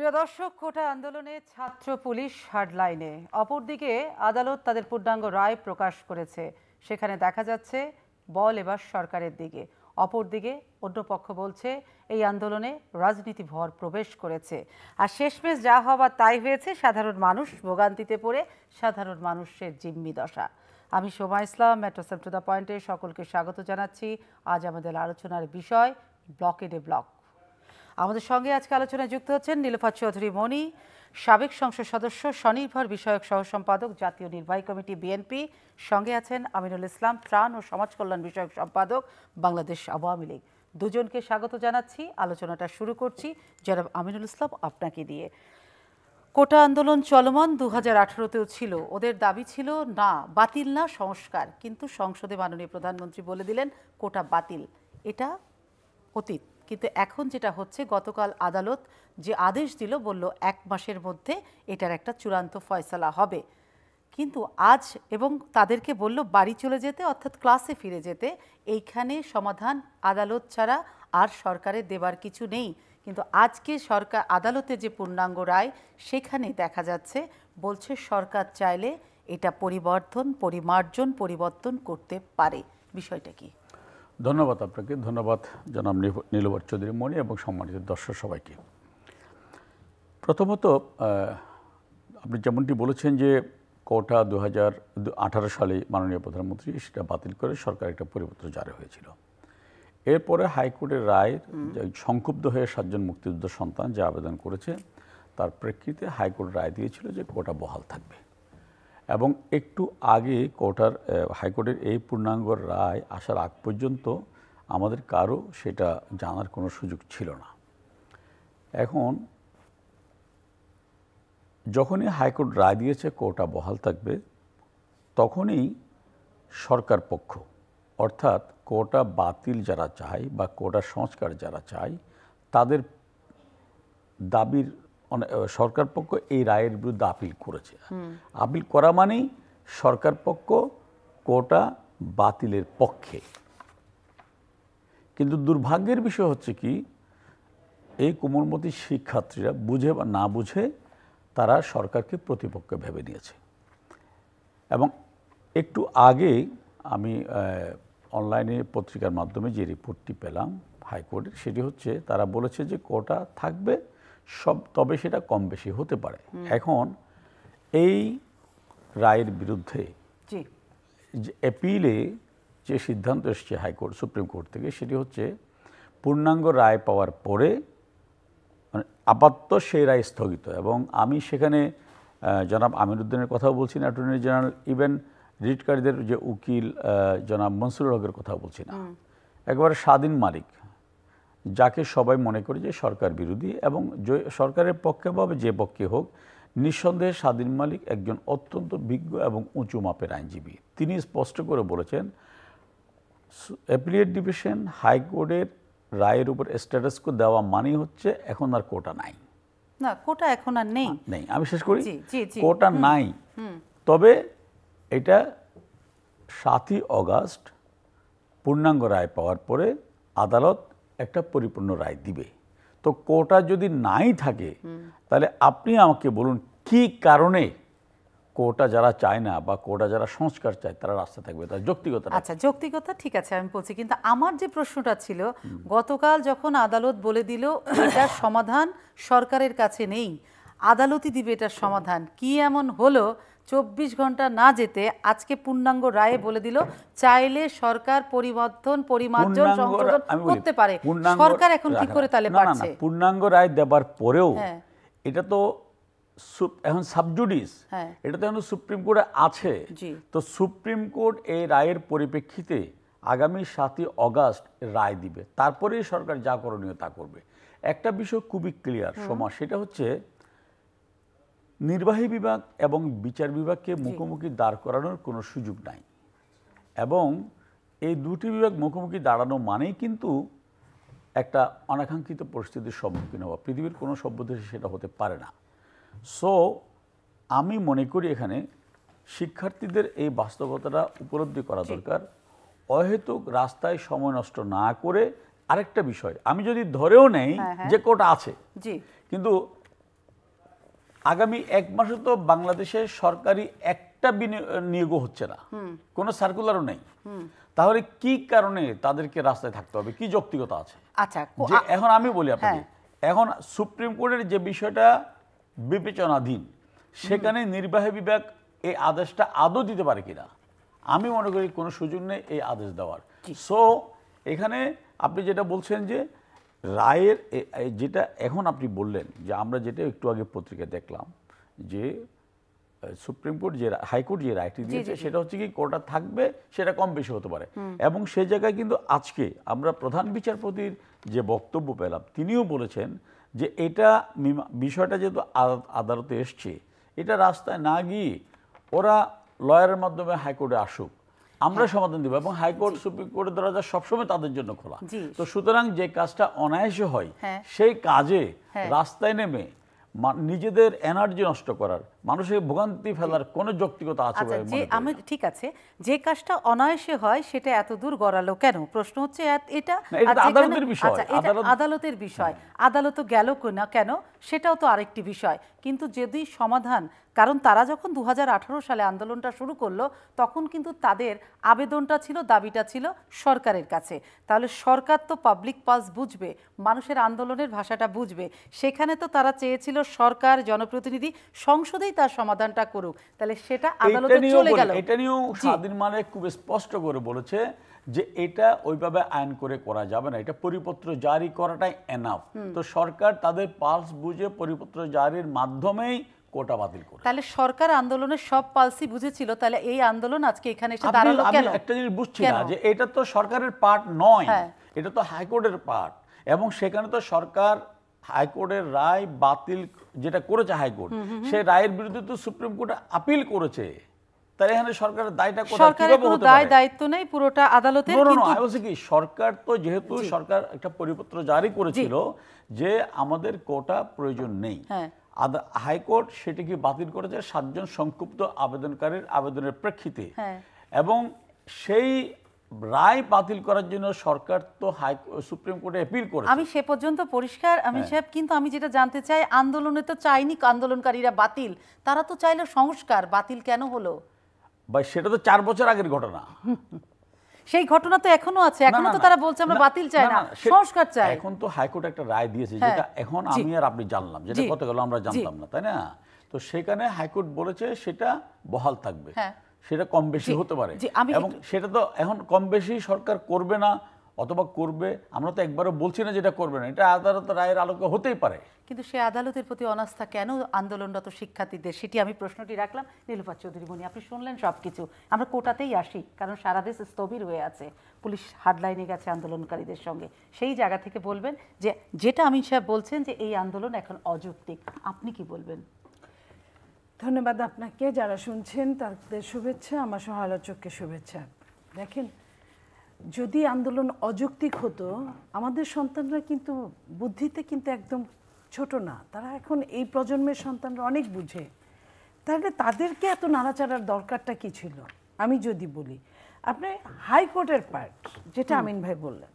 প্রিয় দর্শক, কোটা আন্দোলনে ছাত্র পুলিশ হার্ডলাইনে, অপরদিকে আদালত তাদের পূর্ণাঙ্গ রায় প্রকাশ করেছে। সেখানে দেখা যাচ্ছে বল এবার সরকারের দিকে। অপরদিকে অন্য পক্ষ বলছে এই আন্দোলনে রাজনীতি ভর প্রবেশ করেছে, আর শেষমেশ যা হবার তাই হয়েছে। সাধারণ মানুষ ভোগান্তিতে পড়ে, সাধারণ মানুষের জিম্মি দশা। আমি শোভা ইসলাম, মেট্রো টু দ্য পয়েন্টে সকলকে স্বাগত জানাচ্ছি। আজ আমাদের আলোচনার বিষয় ব্লকেডে ব্লক। আমাদের সঙ্গে আজকে আলোচনায় যুক্ত হচ্ছেন নীলোফার চৌধুরী মণি, সাবেক সংসদ সদস্য, স্বনির্ভর বিষয়ক সহ সম্পাদক, জাতীয় নির্বাহী কমিটি বিএনপি। সঙ্গে আছেন আমিনুল ইসলাম, ত্রাণ ও সমাজ কল্যাণ বিষয়ক সম্পাদক, বাংলাদেশ আওয়ামী লীগ। দুজনকে স্বাগত জানাচ্ছি। আলোচনাটা শুরু করছি জনাব আমিনুল ইসলাম আপনাকে দিয়ে। কোটা আন্দোলন চলমান 2018তেও ছিল। ওদের দাবি ছিল না, বাতিল না, সংস্কার। কিন্তু সংসদে মাননীয় প্রধানমন্ত্রী বলে দিলেন কোটা বাতিল। এটা অতীত। কিন্তু এখন যেটা হচ্ছে, গতকাল আদালত যে আদেশ দিল, বলল 1 মাসের মধ্যে এটার একটা চূড়ান্ত ফয়সালা হবে। কিন্তু আজ এবং তাদেরকে বলল বাড়ি চলে যেতে, অর্থাৎ ক্লাসে ফিরে যেতে। এইখানে সমাধান আদালত ছাড়া আর সরকারের দেবার কিছু নেই। কিন্তু আজকে সরকার আদালতে যে পূর্ণাঙ্গ রায়, সেখানে দেখা যাচ্ছে বলছে সরকার চাইলে এটা পরিবর্তন করতে পারে। বিষয়টা কি? ধন্যবাদ আপনাকে, ধন্যবাদ জনাব নীলোফার চৌধুরী মণি এবং সম্মানিত দর্শক সবাইকে। প্রথমত আপনি যেমনটি বলেছেন যে কোটা 2018 সালে মাননীয় প্রধানমন্ত্রী সেটা বাতিল করে সরকার একটা পরিপত্র জারি হয়েছিল। এরপরে হাইকোর্টের রায় সংক্ষুব্ধ হয়ে 7 জন মুক্তিযুদ্ধ সন্তান যে আবেদন করেছে, তার প্রেক্ষিতে হাইকোর্ট রায় দিয়েছিল যে কোটা বহাল থাকবে। এবং একটু আগে হাইকোর্টের এই পূর্ণাঙ্গ রায় আসার আগ পর্যন্ত আমাদের কারো সেটা জানার কোনো সুযোগ ছিল না। এখন যখনই হাইকোর্ট রায় দিয়েছে কোটা বহাল থাকবে, তখনই সরকার পক্ষ, অর্থাৎ কোটা বাতিল যারা চায় বা কোটা সংস্কার যারা চায়, তাদের দাবির সরকার পক্ষ এই রায়ের বিরুদ্ধে আপিল করেছে। আপিল করা মানেই সরকার পক্ষ কোটা বাতিলের পক্ষে। কিন্তু দুর্ভাগ্যের বিষয় হচ্ছে কি, এই কোমলমতি শিক্ষার্থীরা বুঝে বা না বুঝে তারা সরকারকে প্রতিপক্ষ ভেবে নিয়েছে। এবং একটু আগে আমি অনলাইনে পত্রিকার মাধ্যমে যে রিপোর্টটি পেলাম হাইকোর্টের, সেটি হচ্ছে তারা বলেছে যে কোটা থাকবে সব, তবে সেটা কম বেশি হতে পারে। এখন এই রায়ের বিরুদ্ধে যে অ্যাপিলে যে সিদ্ধান্ত এসছে হাইকোর্ট সুপ্রিম কোর্ট থেকে, সেটি হচ্ছে পূর্ণাঙ্গ রায় পাওয়ার পরে মানে আপাতত সেই রায় স্থগিত। এবং আমি সেখানে জনাব আমিরুদ্দিনের কথাও বলছি না, অ্যাটর্নি জেনারেল, ইভেন রিটকারীদের যে উকিল জনাব মনসুরুল হকের কথাও বলছি না। একবারে স্বাধীন মালিক, যাকে সবাই মনে করে যে সরকার বিরোধী, এবং সরকারের পক্ষে বা যে পক্ষে হোক, নিঃসন্দেহে স্বাধীন মালিক একজন অত্যন্ত বিজ্ঞ এবং উঁচু মাপের আইনজীবী। তিনি স্পষ্ট করে বলেছেন অ্যাপিলেট ডিভিশন হাইকোর্টের রায়ের উপর স্ট্যাটাস কো দেওয়া মানেই হচ্ছে এখন আর কোটা নাই। না, কোটা এখন আর নেই। আমি শেষ করি, কোটা নাই। তবে এটা 7ই অগাস্ট পূর্ণাঙ্গ রায় পাওয়ার পরে আদালত একটা পরিপূর্ণ রায় দিবে। তো কোটা যদি নাই থাকে, তাহলে আপনি আমাকে বলুন কি কারণে কোটা যারা চায় না বা কোটা যারা সংস্কার চায় তারা রাস্তা থাকবে? তার যৌক্তিকতা। আচ্ছা, যৌক্তিকতা ঠিক আছে, আমি বলছি। কিন্তু আমার যে প্রশ্নটা ছিল, গতকাল যখন আদালত বলে দিল এটার সমাধান সরকারের কাছে নেই, আদালতই দিবে এটার সমাধান, কি এমন হলো 24 ঘন্টা না যেতে আজকে পূর্ণাঙ্গ রায়ে বলে দিল চাইলে সরকার পরিমার্জন সংশোধন করতে পারে? সরকার এখন কি করে তাহলে পারছে? পূর্ণাঙ্গ রায় দেবার পরেও এটা তো এখন সাবজুডিস, এটা তো এখন সুপ্রিম কোর্টে আছে। তো সুপ্রিম কোর্ট এই রায়ের পরিপ্রেক্ষিতে আগামী 7ই অগাস্ট রায় দিবে, তারপরেই সরকার যা করণীয় তা করবে। একটা বিষয় খুবই ক্লিয়ার সমাজ, সেটা হচ্ছে নির্বাহী বিভাগ এবং বিচার বিভাগকে মুখোমুখি দাঁড় করানোর কোনো সুযোগ নাই। এবং এই দুটি বিভাগ মুখোমুখি দাঁড়ানো মানেই কিন্তু একটা অনাকাঙ্ক্ষিত পরিস্থিতির সম্মুখীন হওয়া। পৃথিবীর কোনো সভ্য দেশে সেটা হতে পারে না। সো আমি মনে করি এখানে শিক্ষার্থীদের এই বাস্তবতাটা উপলব্ধি করা দরকার। অহেতুক রাস্তায় সময় নষ্ট না করে, আরেকটা বিষয় আমি যদি ধরেও নেই যে কোটা আছে, কিন্তু আগামী 1 মাসে তো বাংলাদেশে সরকারি একটা নিয়োগ হচ্ছে না, কোনো সার্কুলারও নেই। তাহলে কি কারণে তাদেরকে রাস্তায় থাকতে হবে, কি যৌক্তিকতা আছে? আচ্ছা, যে এখন আমি বলি আপনাকে, এখন সুপ্রিম কোর্টের যে বিষয়টা বিবেচনাধীন, সেখানে নির্বাহী বিভাগ এই আদেশটা আদৌ দিতে পারে কিনা আমি মনে করি কোনো সুযোগ নেই এই আদেশ দেওয়ার। সো এখানে আপনি যেটা বলছেন যে রায়ের যেটা এখন আপনি বললেন যে আমরা যেটা একটু আগে পত্রিকায় দেখলাম যে সুপ্রিম কোর্ট যে হাইকোর্ট যে রায়টি দিয়েছে সেটা হচ্ছে কি কোর্টটা থাকবে, সেটা কম বেশি হতে পারে। এবং সেই জায়গায় কিন্তু আজকে আমরা প্রধান বিচারপতির যে বক্তব্য পেলাম, তিনিও বলেছেন যে এটা বিষয়টা যেহেতু আদালতে এসছে, এটা রাস্তায় না গিয়ে ওরা লয়ারের মাধ্যমে হাইকোর্টে আসুক, আমরা সমাধান দেব। এবং হাইকোর্ট সুপ্রিম কোর্টের দরজা সবসময় তাদের জন্য খোলা। তো সুতরাং যে কাজটা অনায়াসে হয় সেই কাজে রাস্তায় নেমে নিজেদের এনার্জি নষ্ট করার, মানুষের ভোগান্তি ফেলার কোন যৌক্তিকতা আছে? আমি ঠিক আছে, যে কাজটা অনায়াসে হয় সেটা এত দূর গড়ালো কেন? প্রশ্ন হচ্ছে এটা আদালতের বিষয়। আদালতের বিষয়, আদালত গেল না কেন সেটাও তো আরেকটি বিষয়। কিন্তু যদি সমাধান, কারণ তারা যখন 2018 সালে আন্দোলনটা শুরু করলো তখন কিন্তু তাদের আবেদনটা ছিল, দাবিটা ছিল সরকারের কাছে। তাহলে সরকার তো পাবলিক পালস বুঝবে, মানুষের আন্দোলনের ভাষাটা বুঝবে। সেখানে তো তারা চেয়েছিল সরকার, জনপ্রতিনিধি সংসদেই তার সমাধানটা করুক, তাহলে সেটা আদালতে চলে গেল। এটা নিয়েও স্বাধীন মানে খুব স্পষ্ট করে বলেছে যে এটা ওইভাবে আইন করে করা যাবে না, এটা পরিপত্র জারি করাটাই এনাফ। তো সরকার তাদের পালস বুঝে পরিপত্র জারির মাধ্যমেই কোটা বাতিল করে। তাহলে সরকার আন্দোলনের সব পালসই বুঝেছিল, তাহলে এই আন্দোলন আজকে এখানে এসে দাঁড়ালো কেন? আমি একটা জিনিস বুঝছি না যে এটা তো সরকারের পার্ট নয়, এটা তো হাইকোর্টের পার্ট। এবং সেখানে তো সরকার হাইকোর্টের রায় বাতিল যেটা করেছে হাইকোর্ট, সেই রায়ের বিরুদ্ধে তো সুপ্রিম কোর্টে আপিল করেছে। তাহলে এখানে সরকারের দায়টা কোথায়? সরকারের কোনো দায়িত্ব নেই, পুরোটা আদালতের। কিন্তু কি সরকার তো, যেহেতু সরকার একটা পরিপত্র জারি করেছিল যে আমাদের কোটা প্রয়োজন নেই, হাইকোর্ট সেটিকে বাতিল করেছে 7 জন সংক্ষুব্ধ আবেদনকারীর আবেদনের প্রেক্ষিতে। এবং সেই রায় বাতিল করার জন্য সরকার তো সুপ্রিম কোর্টে আপিল করেছে। আমি সে পর্যন্ত পরিষ্কার আমি সাহেব, কিন্তু আমি যেটা জানতে চাই, আন্দোলনে তো চাইনি আন্দোলনকারীরা বাতিল, তারা তো চাইলো সংস্কার। বাতিল কেন হলো ভাই? সেটা তো 4 বছর আগের ঘটনা। সেই ঘটনা তো এখনো আছে, এখনো তো তারা বলছে আমরা বাতিল চাই না, সংস্কার চাই। এখন তো হাইকোর্ট একটা রায় দিয়েছে যেটা এখন আমি আর আপনি জানলাম, যেটা গতকাল আমরা জানতাম না, তাই না? তো সেখানে হাইকোর্ট বলেছে সেটা বহাল থাকবে, সেটা কম বেশি হতে পারে। এবং সেটা তো এখন কম বেশি সরকার করবে না অথবা করবে, আমরা তো একবারও বলছি না যেটা করবে না, এটা আদালত রায়ের আলোকে হতেই পারে। কিন্তু সে আদালতের প্রতি অনাস্থা কেন আন্দোলনরত শিক্ষার্থীদের, সেটি আমি প্রশ্নটি রাখলাম। নীলুফার চৌধুরী মনি, আপনি শুনলেন সবকিছু, আমরা কোটাতেই আসি, কারণ সারা দেশ স্থবির হয়ে আছে, পুলিশ হার্ডলাইনে গেছে আন্দোলনকারীদের সঙ্গে। সেই জায়গা থেকে বলবেন যে যেটা আমিন সাহেব বলছেন যে এই আন্দোলন এখন অযৌক্তিক, আপনি কি বলবেন? ধন্যবাদ আপনাকে, যারা শুনছেন তাদের শুভেচ্ছা, আমার সহ আলোচককে শুভেচ্ছা। দেখেন, যদি আন্দোলন অযৌক্তিক হতো, আমাদের সন্তানরা কিন্তু বুদ্ধিতে কিন্তু একদম ছোট না, তারা এখন এই প্রজন্মের সন্তানরা অনেক বুঝে, তাহলে তাদেরকে এত নাড়াচাড়ার দরকারটা কি ছিল? আমি যদি বলি, আপনি হাইকোর্টের পার্ট, যেটা আমিন ভাই বললেন,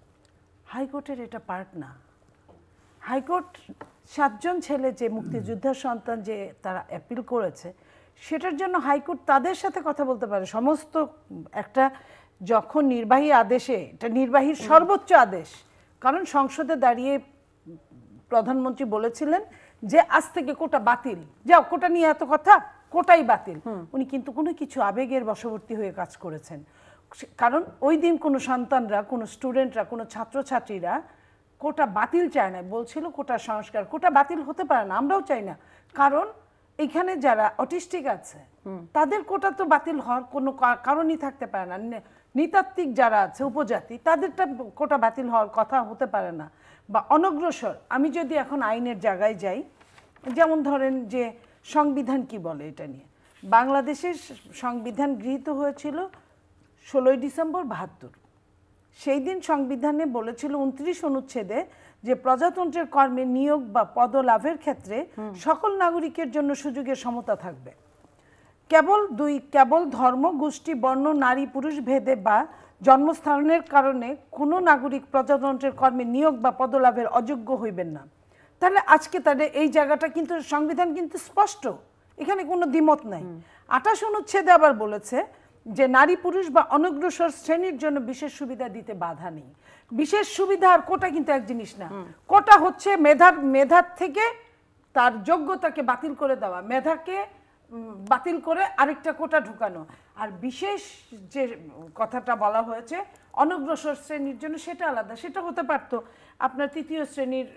হাইকোর্টের এটা পার্ট না। হাইকোর্ট 7 জন ছেলে যে মুক্তিযোদ্ধার সন্তান যে তারা অ্যাপিল করেছে, সেটার জন্য হাইকোর্ট তাদের সাথে কথা বলতে পারে। সমস্ত একটা যখন নির্বাহী আদেশে, এটা নির্বাহীর সর্বোচ্চ আদেশ, কারণ সংসদে দাঁড়িয়ে প্রধানমন্ত্রী বলেছিলেন যে আজ থেকে কোটা বাতিল, যাও কোটা নিয়ে এত কথা, কোটাই বাতিল। উনি কিন্তু কোনো কিছু আবেগের বশবর্তী হয়ে কাজ করেছেন, কারণ ওই দিন কোনো সন্তানরা, কোনো স্টুডেন্টরা, কোনো ছাত্রছাত্রীরা কোটা বাতিল চায় না, বলছিল কোটা সংস্কার। কোটা বাতিল হতে পারে না, আমরাও চাই না, কারণ এখানে যারা অটিস্টিক আছে তাদের কোটা তো বাতিল হওয়ার কোনো কারণই থাকতে পারে না। নৃতাত্ত্বিক যারা আছে, উপজাতি, তাদেরটা কোটা বাতিল হওয়ার কথা হতে পারে না। বা অনগ্রসর, আমি যদি এখন আইনের জায়গায় যাই, যেমন ধরেন যে সংবিধান কি বলে এটা নিয়ে, বাংলাদেশের সংবিধান গৃহীত হয়েছিল 16ই ডিসেম্বর 72। সেই দিন সংবিধানে বলেছিল 29 অনুচ্ছেদে যে প্রজাতন্ত্রের কর্মে নিয়োগ বা পদলাভের ক্ষেত্রে সকল নাগরিকের জন্য সুযোগের সমতা থাকবে। কেবল ধর্ম, গোষ্ঠী, বর্ণ, নারী পুরুষ ভেদে বা জন্মস্থানের কারণে কোনো নাগরিক প্রজাতন্ত্রের কর্মে নিয়োগ বা পদলাভের অযোগ্য হইবেন না। তাহলে আজকে তাদের এই জায়গাটা কিন্তু সংবিধান কিন্তু স্পষ্ট, এখানে কোনো দ্বিমত নাই। 28 অনুচ্ছেদে আবার বলেছে যে নারী পুরুষ বা অনগ্রসর শ্রেণীর জন্য বিশেষ সুবিধা দিতে বাধা নেই। বিশেষ সুবিধা আর কোটা কিন্তু এক জিনিস না। কোটা হচ্ছে মেধার থেকে তার যোগ্যতাকে বাতিল করে দেওয়া, মেধাকে বাতিল করে আরেকটা কোটা ঢুকানো। আর বিশেষ যে কথাটা বলা হয়েছে অনগ্রসর শ্রেণীর জন্য, সেটা আলাদা। সেটা হতে পারত আপনার 3য় শ্রেণীর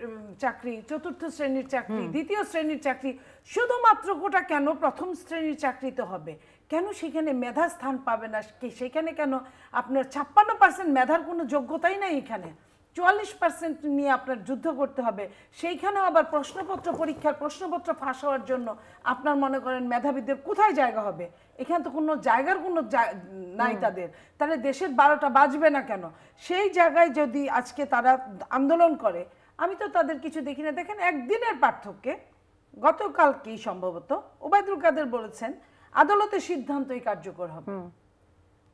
চাকরি, 4র্থ শ্রেণীর চাকরি, 2য় শ্রেণীর চাকরি। শুধুমাত্র কোটা কেন 1ম শ্রেণীর চাকরিতে হবে? কেন সেখানে মেধা স্থান পাবে না? সেখানে কেন আপনার 56% মেধার কোনো যোগ্যতাই নাই? এখানে 44% নিয়ে আপনার যুদ্ধ করতে হবে। সেইখানেও আবার প্রশ্নপত্র পরীক্ষার প্রশ্নপত্র ফাঁস হওয়ার জন্য আপনার মনে করেন মেধাবীদের কোথায় জায়গা হবে? এখানে তো কোনো জায়গার কোনো নাই তাদের। তাহলে দেশের 12টা বাজবে না কেন? সেই জায়গায় যদি আজকে তারা আন্দোলন করে, আমি তো তাদের কিছু দেখি না। দেখেন একদিনের পার্থক্যে গতকালকেই সম্ভবত ওবায়দুল কাদের বলেছেন আদালতের সিদ্ধান্তই কার্যকর হবে।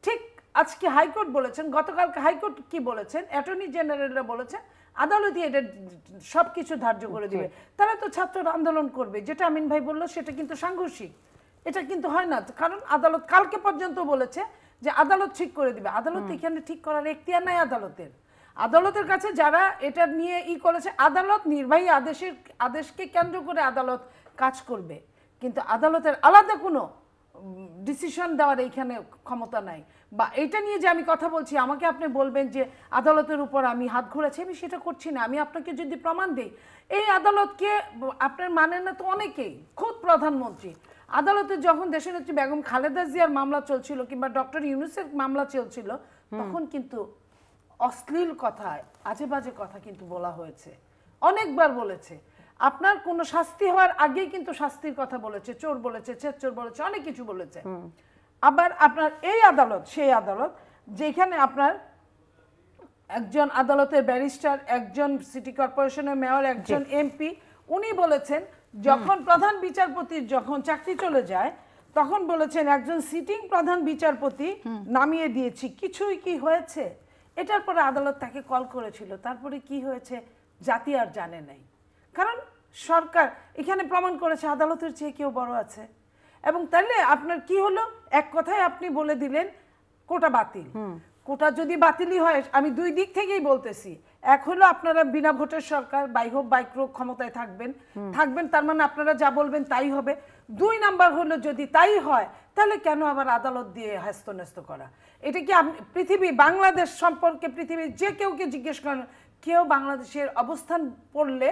ঠিক আজকে হাইকোর্ট বলেছেন, গতকালকে হাইকোর্ট কি বলেছেন, অ্যাটর্নি জেনারেলরা বলেছেন আদালতই এটা সবকিছু ধার্য করে দিবে। তারা তো ছাত্ররা আন্দোলন করবে, যেটা আমিন ভাই বললো সেটা কিন্তু সাংঘর্ষিক। এটা কিন্তু হয় না, কারণ আদালত কালকে পর্যন্ত বলেছে যে আদালত ঠিক করে দিবে। আদালত এখানে ঠিক করার এখতিয়ার নাই আদালতের। আদালতের কাছে যারা এটা নিয়ে করেছে, আদালত নির্বাহী আদেশকে কেন্দ্র করে আদালত কাজ করবে, কিন্তু আদালতের আলাদা কোনো ডিসিশন দেওয়ার এইখানে ক্ষমতা নাই। বা এটা নিয়ে যে আমি কথা বলছি, আমাকে আপনি বলবেন যে আদালতের উপর আমি হাত ঘোরাচ্ছি, আমি সেটা করছি না। আমি আপনাকে যদি প্রমাণ দিই, এই আদালতকে আপনার মানেন না তো অনেকেই, খোদ প্রধানমন্ত্রী। আদালতে যখন দেশনেত্রী বেগম খালেদা জিয়ার মামলা চলছিল কিংবা ডক্টর ইউনূসের মামলা চলছিল, তখন কিন্তু অশ্লীল কথা, আজে বাজে কথা কিন্তু বলা হয়েছে, অনেকবার বলেছে। আপনার কোনো শাস্তি হওয়ার আগেই কিন্তু শাস্তির কথা বলেছে, চোর বলেছে, চোর বলেছে, অনেক কিছু বলেছে। আবার আপনার এই আদালত সেই আদালত যেখানে আপনার একজন আদালতের ব্যারিস্টার, একজন সিটি কর্পোরেশনের মেয়র, একজন এমপি, উনি বলেছেন যখন প্রধান বিচারপতির যখন চাকরি চলে যায় তখন বলেছেন একজন সিটিং প্রধান বিচারপতি নামিয়ে দিয়েছি, কিছুই কি হয়েছে? এটার পরে আদালত তাকে কল করেছিল, তারপরে কি হয়েছে জাতি আর জানে নাই। কারণ সরকার এখানে প্রমাণ করেছে আদালতের চেয়ে কেউ বড় আছে। এবং তাহলে আপনার কি হলো, এক কথায় আপনি বলে দিলেন কোটা বাতিল। কোটা যদি বাতিলই হয়, আমি দুই দিক থেকেই বলতেছি, এক হলো আপনারা বিনা ভোটের সরকার, বাই হোক বাইক্রো ক্ষমতায় থাকবেন, তার মানে আপনারা যা বলবেন তাই হবে। 2 নাম্বার হলো যদি তাই হয়, তাহলে কেন আবার আদালত দিয়ে হ্যস্ত করা? এটা কি পৃথিবী বাংলাদেশ সম্পর্কে পৃথিবীর যে কেউকে জিজ্ঞেস করেন, কেউ বাংলাদেশের অবস্থান পড়লে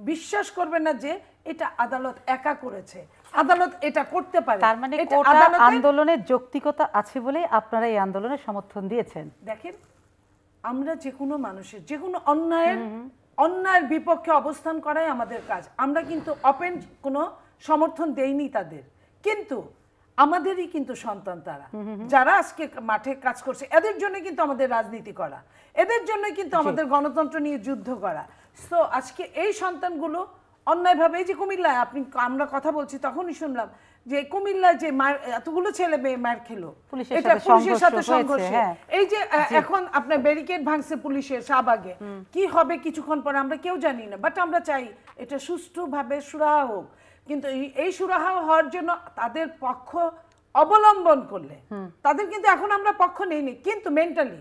বিশ্বাস করবে না যে এটা আদালত একা করেছে, আদালত এটা করতে পারে। তার মানে কোটা আন্দোলনের যৌক্তিকতা আছে বলেই আপনারা এই আন্দোলনের সমর্থন দিয়েছেন। দেখেন, আমরা যে কোনো মানুষের যে কোনো অন্যায়ের বিপক্ষে অবস্থান করাই আমাদের কাজ। আমরা কিন্তু ওপেন কোনো সমর্থন দেইনি তাদের, কিন্তু আমাদেরই কিন্তু সন্তান তারা, যারা আজকে মাঠে কাজ করছে, এদের জন্য কিন্তু আমাদের রাজনীতি করা, এদের জন্য কিন্তু আমাদের গণতন্ত্র নিয়ে যুদ্ধ করা। সো আজকে এই সন্তানগুলো অন্যায়ভাবে, এই যে কুমিল্লায় আমরা কথা বলছি তখনই শুনলাম যে কুমিল্লায় যে এতগুলো ছেলে মেয়ে মার খেলো, এটা পুলিশের সাথে সংঘর্ষ। এই যে এখন আপনার ব্যারিকেড ভাঙছে পুলিশের শাহবাগে, কি হবে কিছুক্ষণ পরে আমরা কেউ জানি না, বাট আমরা চাই এটা সুষ্ঠুভাবে সুরাহা হোক। কিন্তু এই সুরাহা হওয়ার জন্য তাদের পক্ষ অবলম্বন করলে, তাদের কিন্তু এখন আমরা পক্ষ নেইনি, কিন্তু মেন্টালি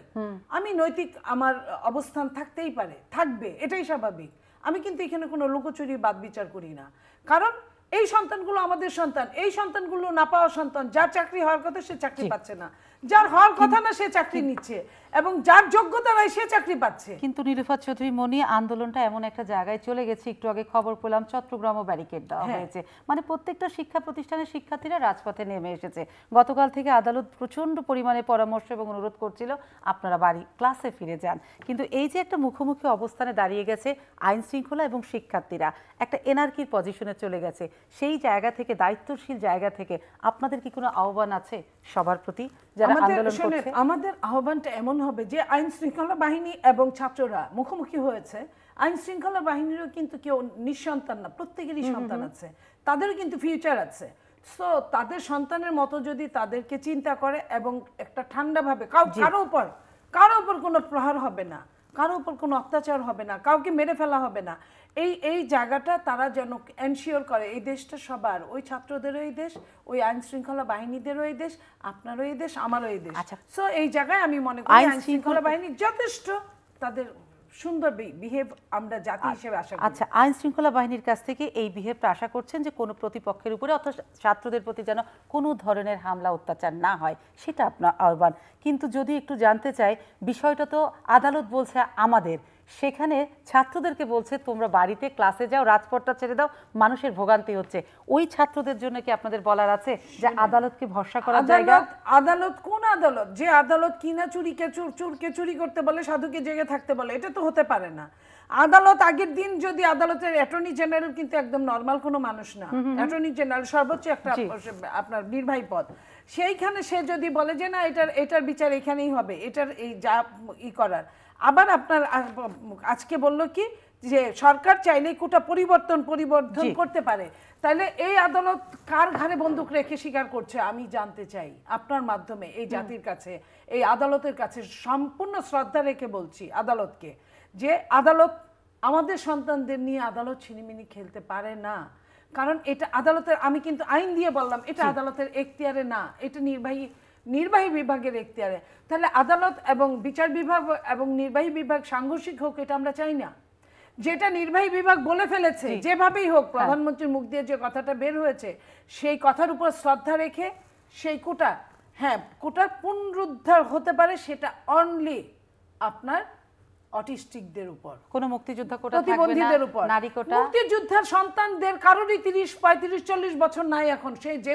আমি নৈতিক আমার অবস্থান থাকতেই পারে, থাকবে, এটাই স্বাভাবিক। আমি কিন্তু এখানে কোনো লুকোচুরি বাদ বিচার করি না, কারণ এই সন্তানগুলো আমাদের সন্তান। এই সন্তানগুলো না পাওয়া সন্তান, যার চাকরি হওয়ার কথা সে চাকরি পাচ্ছে না, যার হওয়ার কথা না সে চাকরি নিচ্ছে, এবং যার যোগ্যতা নাই সে চাকরি পাচ্ছে। কিন্তু নিরুফাত চৌধুরী মনি, আন্দোলনটা এমন একটা জায়গায় চলে গেছে, একটু আগে খবর পেলাম চট্টগ্রামও ব্যারিকেড দেওয়া হয়েছে, মানে প্রত্যেকটা শিক্ষা প্রতিষ্ঠানের শিক্ষার্থীরা রাজপথে নেমে এসেছে। গতকাল থেকে আদালত প্রচন্ড পরিমাণে পরামর্শ এবং অনুরোধ করছিল আপনারা বাড়ি ক্লাসে ফিরে যান। কিন্তু এই যে একটা মুখোমুখি অবস্থানে দাঁড়িয়ে গেছে আইন শৃঙ্খলা এবং শিক্ষার্থীরা, একটা এনার্কির পজিশনে চলে গেছে, সেই জায়গা থেকে, দায়িত্বশীল জায়গা থেকে আপনাদের কি কোনো আহ্বান আছে সবার প্রতি যারা আন্দোলন করছে? আমাদের আহ্বানটা এমন হবে যে আইন শৃঙ্খলা বাহিনী এবং ছাত্ররা মুখোমুখি হয়েছে। আইন শৃঙ্খলা বাহিনীরও কিন্তু কেউ নিঃসন্তান না, প্রত্যেকেরই সন্তান আছে, তাদেরও কিন্তু ফিউচার আছে। সো তাদের সন্তানের মতো যদি তাদেরকে চিন্তা করে এবং একটা ঠান্ডাভাবে কারো উপর কোনো প্রহার হবে না, কারো উপর কোনো অত্যাচার হবে না, কাউকে মেরে ফেলা হবে না, এই জায়গাটা তারা যেন এনশিওর করে এই দেশটা সবার, ওই ছাত্রদেরও এই দেশ, ওই আইন শৃঙ্খলা বাহিনীদেরও এই দেশ, আপনারও এই দেশ, আমারও এই দেশ। সো এই জায়গায় আমি মনে করি আইন শৃঙ্খলা বাহিনী যথেষ্ট তাদের সুন্দর বিহেভ আমরা জাতি হিসেবে আশা করি। আচ্ছা, আইন শৃঙ্খলা বাহিনীর কাছ থেকে এই বিহেভটা আশা করছেন যে কোনো প্রতিপক্ষের উপরে অথবা ছাত্রদের প্রতি যেন কোনো ধরনের হামলা অত্যাচার না হয়, সেটা আপনার আহ্বান। কিন্তু যদি একটু জানতে চাই, বিষয়টা তো আদালত বলছে আমাদের, সেখানে ছাত্রদেরকে বলছে তোমরা বাড়িতে ক্লাসে যাও, রাজপথটা ছেড়ে দাও, মানুষের ভোগান্তি হচ্ছে। ওই ছাত্রদের জন্য কি আপনাদের বলার আছে যে আদালতকে ভরসা করার জায়গা? আদালত কোন আদালত? যে আদালত কিনা চুরকে চুরি করতে বলে, সাধুকে জেগে থাকতে বলে, এটা তো হতে পারে না। আদালত আগের দিন যদি আদালতের অ্যাটর্নি জেনারেল কিন্তু একদম নর্মাল কোনো মানুষ না, অ্যাটর্নি জেনারেল সর্বোচ্চ একটা আপনার নির্বাহী পদ, সেইখানে সে যদি বলে যে না এটার বিচার এখানেই হবে, এটার এই যা করার, আবার আপনার আজকে বলল কি যে সরকার চাইলে কোটা পরিবর্তন করতে পারে, তাহলে এই আদালত কার ঘাড়ে বন্দুক রেখে স্বীকার করছে আমি জানতে চাই আপনার মাধ্যমে এই জাতির কাছে, এই আদালতের কাছে সম্পূর্ণ শ্রদ্ধা রেখে বলছি আদালতকে, যে আদালত আমাদের সন্তানদের নিয়ে আদালত ছিনিমিনি খেলতে পারে না। কারণ এটা আদালতের, আমি কিন্তু আইন দিয়ে বললাম, এটা আদালতের এখতিয়ারে না, এটা নির্বাহী বিভাগের এখতিয়ারে। তাহলে আদালত এবং বিচার বিভাগ এবং নির্বাহী বিভাগ সাংঘর্ষিক হোক, এটা আমরা চাই না। যেটা নির্বাহী বিভাগ বলে ফেলেছে, যেভাবেই হোক, প্রধানমন্ত্রীর মুখ দিয়ে যে কথাটা বের হয়েছে, সেই কথার উপর শ্রদ্ধা রেখে সেই কোটা, হ্যাঁ কোটার পুনরুদ্ধার হতে পারে, সেটা অনলি আপনার অটিস্টিকদের উপর, কোন মুক্তিযোদ্ধা কোটা থাকবে না, প্রতিবন্ধীদের উপর। নারী কোটা, মুক্তিযোদ্ধার সন্তানদের কারোরই 30, 35, 40 বছর নাই এখন, সেই যে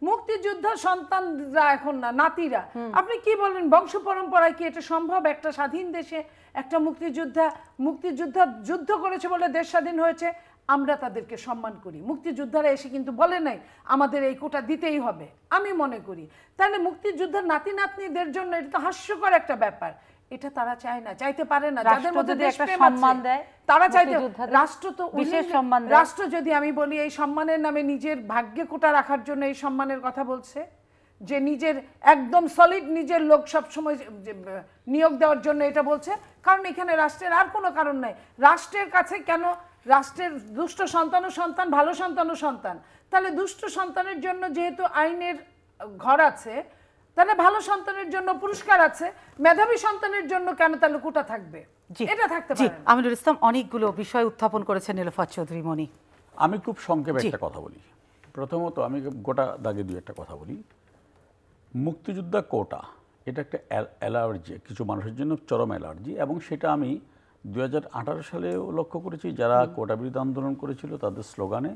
মুক্তিযোদ্ধার সন্তানরা এখন না, নাতিরা। আপনি কি বলেন, বংশ পরম্পরায় কি এটা সম্ভব? একটা স্বাধীন দেশে একটা মুক্তিযোদ্ধা যুদ্ধ করেছে বলে দেশ স্বাধীন হয়েছে, আমরা তাদেরকে সম্মান করি। মুক্তিযোদ্ধারা এসে কিন্তু বলে নাই আমাদের এই কোটা দিতেই হবে, আমি মনে করি। তাহলে মুক্তিযোদ্ধার নাতি নাতনিদের জন্য এটা তো হাস্যকর একটা ব্যাপার, এটা তারা চায় না, চাইতে পারে না। যাদের মধ্যে দেশপ্রেম আছে তারা চাইতে, রাষ্ট্র তো বিশেষ সম্মান দেয়। রাষ্ট্র যদি আমি বলি এই সম্মানের নামে নিজের ভাগ্যে কোটা রাখার জন্য এই সম্মানের কথা বলছে, যে নিজের একদম সলিড নিজের লোক সব সময় নিয়োগ দেওয়ার জন্য এটা বলছে, কারণ এখানে রাষ্ট্রের আর কোনো কারণ নাই। রাষ্ট্রের কাছে কেন, রাষ্ট্রের দুষ্ট সন্তানও সন্তান, ভালো সন্তানও সন্তান। তাহলে দুষ্ট সন্তানের জন্য যেহেতু আইনের ঘর আছে, তাহলে ভালো সন্তানের জন্য পুরস্কার আছে, মেধাবী সন্তানের জন্য কেন তাহলে কোটা থাকবে? এটা থাকতে পারে না। আমিনুল ইসলাম অনেকগুলো বিষয় উত্থাপন করেছেন নীলোফার চৌধুরী মনি। আমি খুব সংক্ষেপে একটা কথা বলি। প্রথমত আমি গোটা দাগে দুই একটা কথা বলি। মুক্তিযোদ্ধা কোটা এটা একটা অ্যালার্জি, কিছু মানুষের জন্য চরম অ্যালার্জি, এবং সেটা আমি 2018 সালেও লক্ষ্য করেছি। যারা কোটা বিরোধী আন্দোলন করেছিল তাদের স্লোগানে,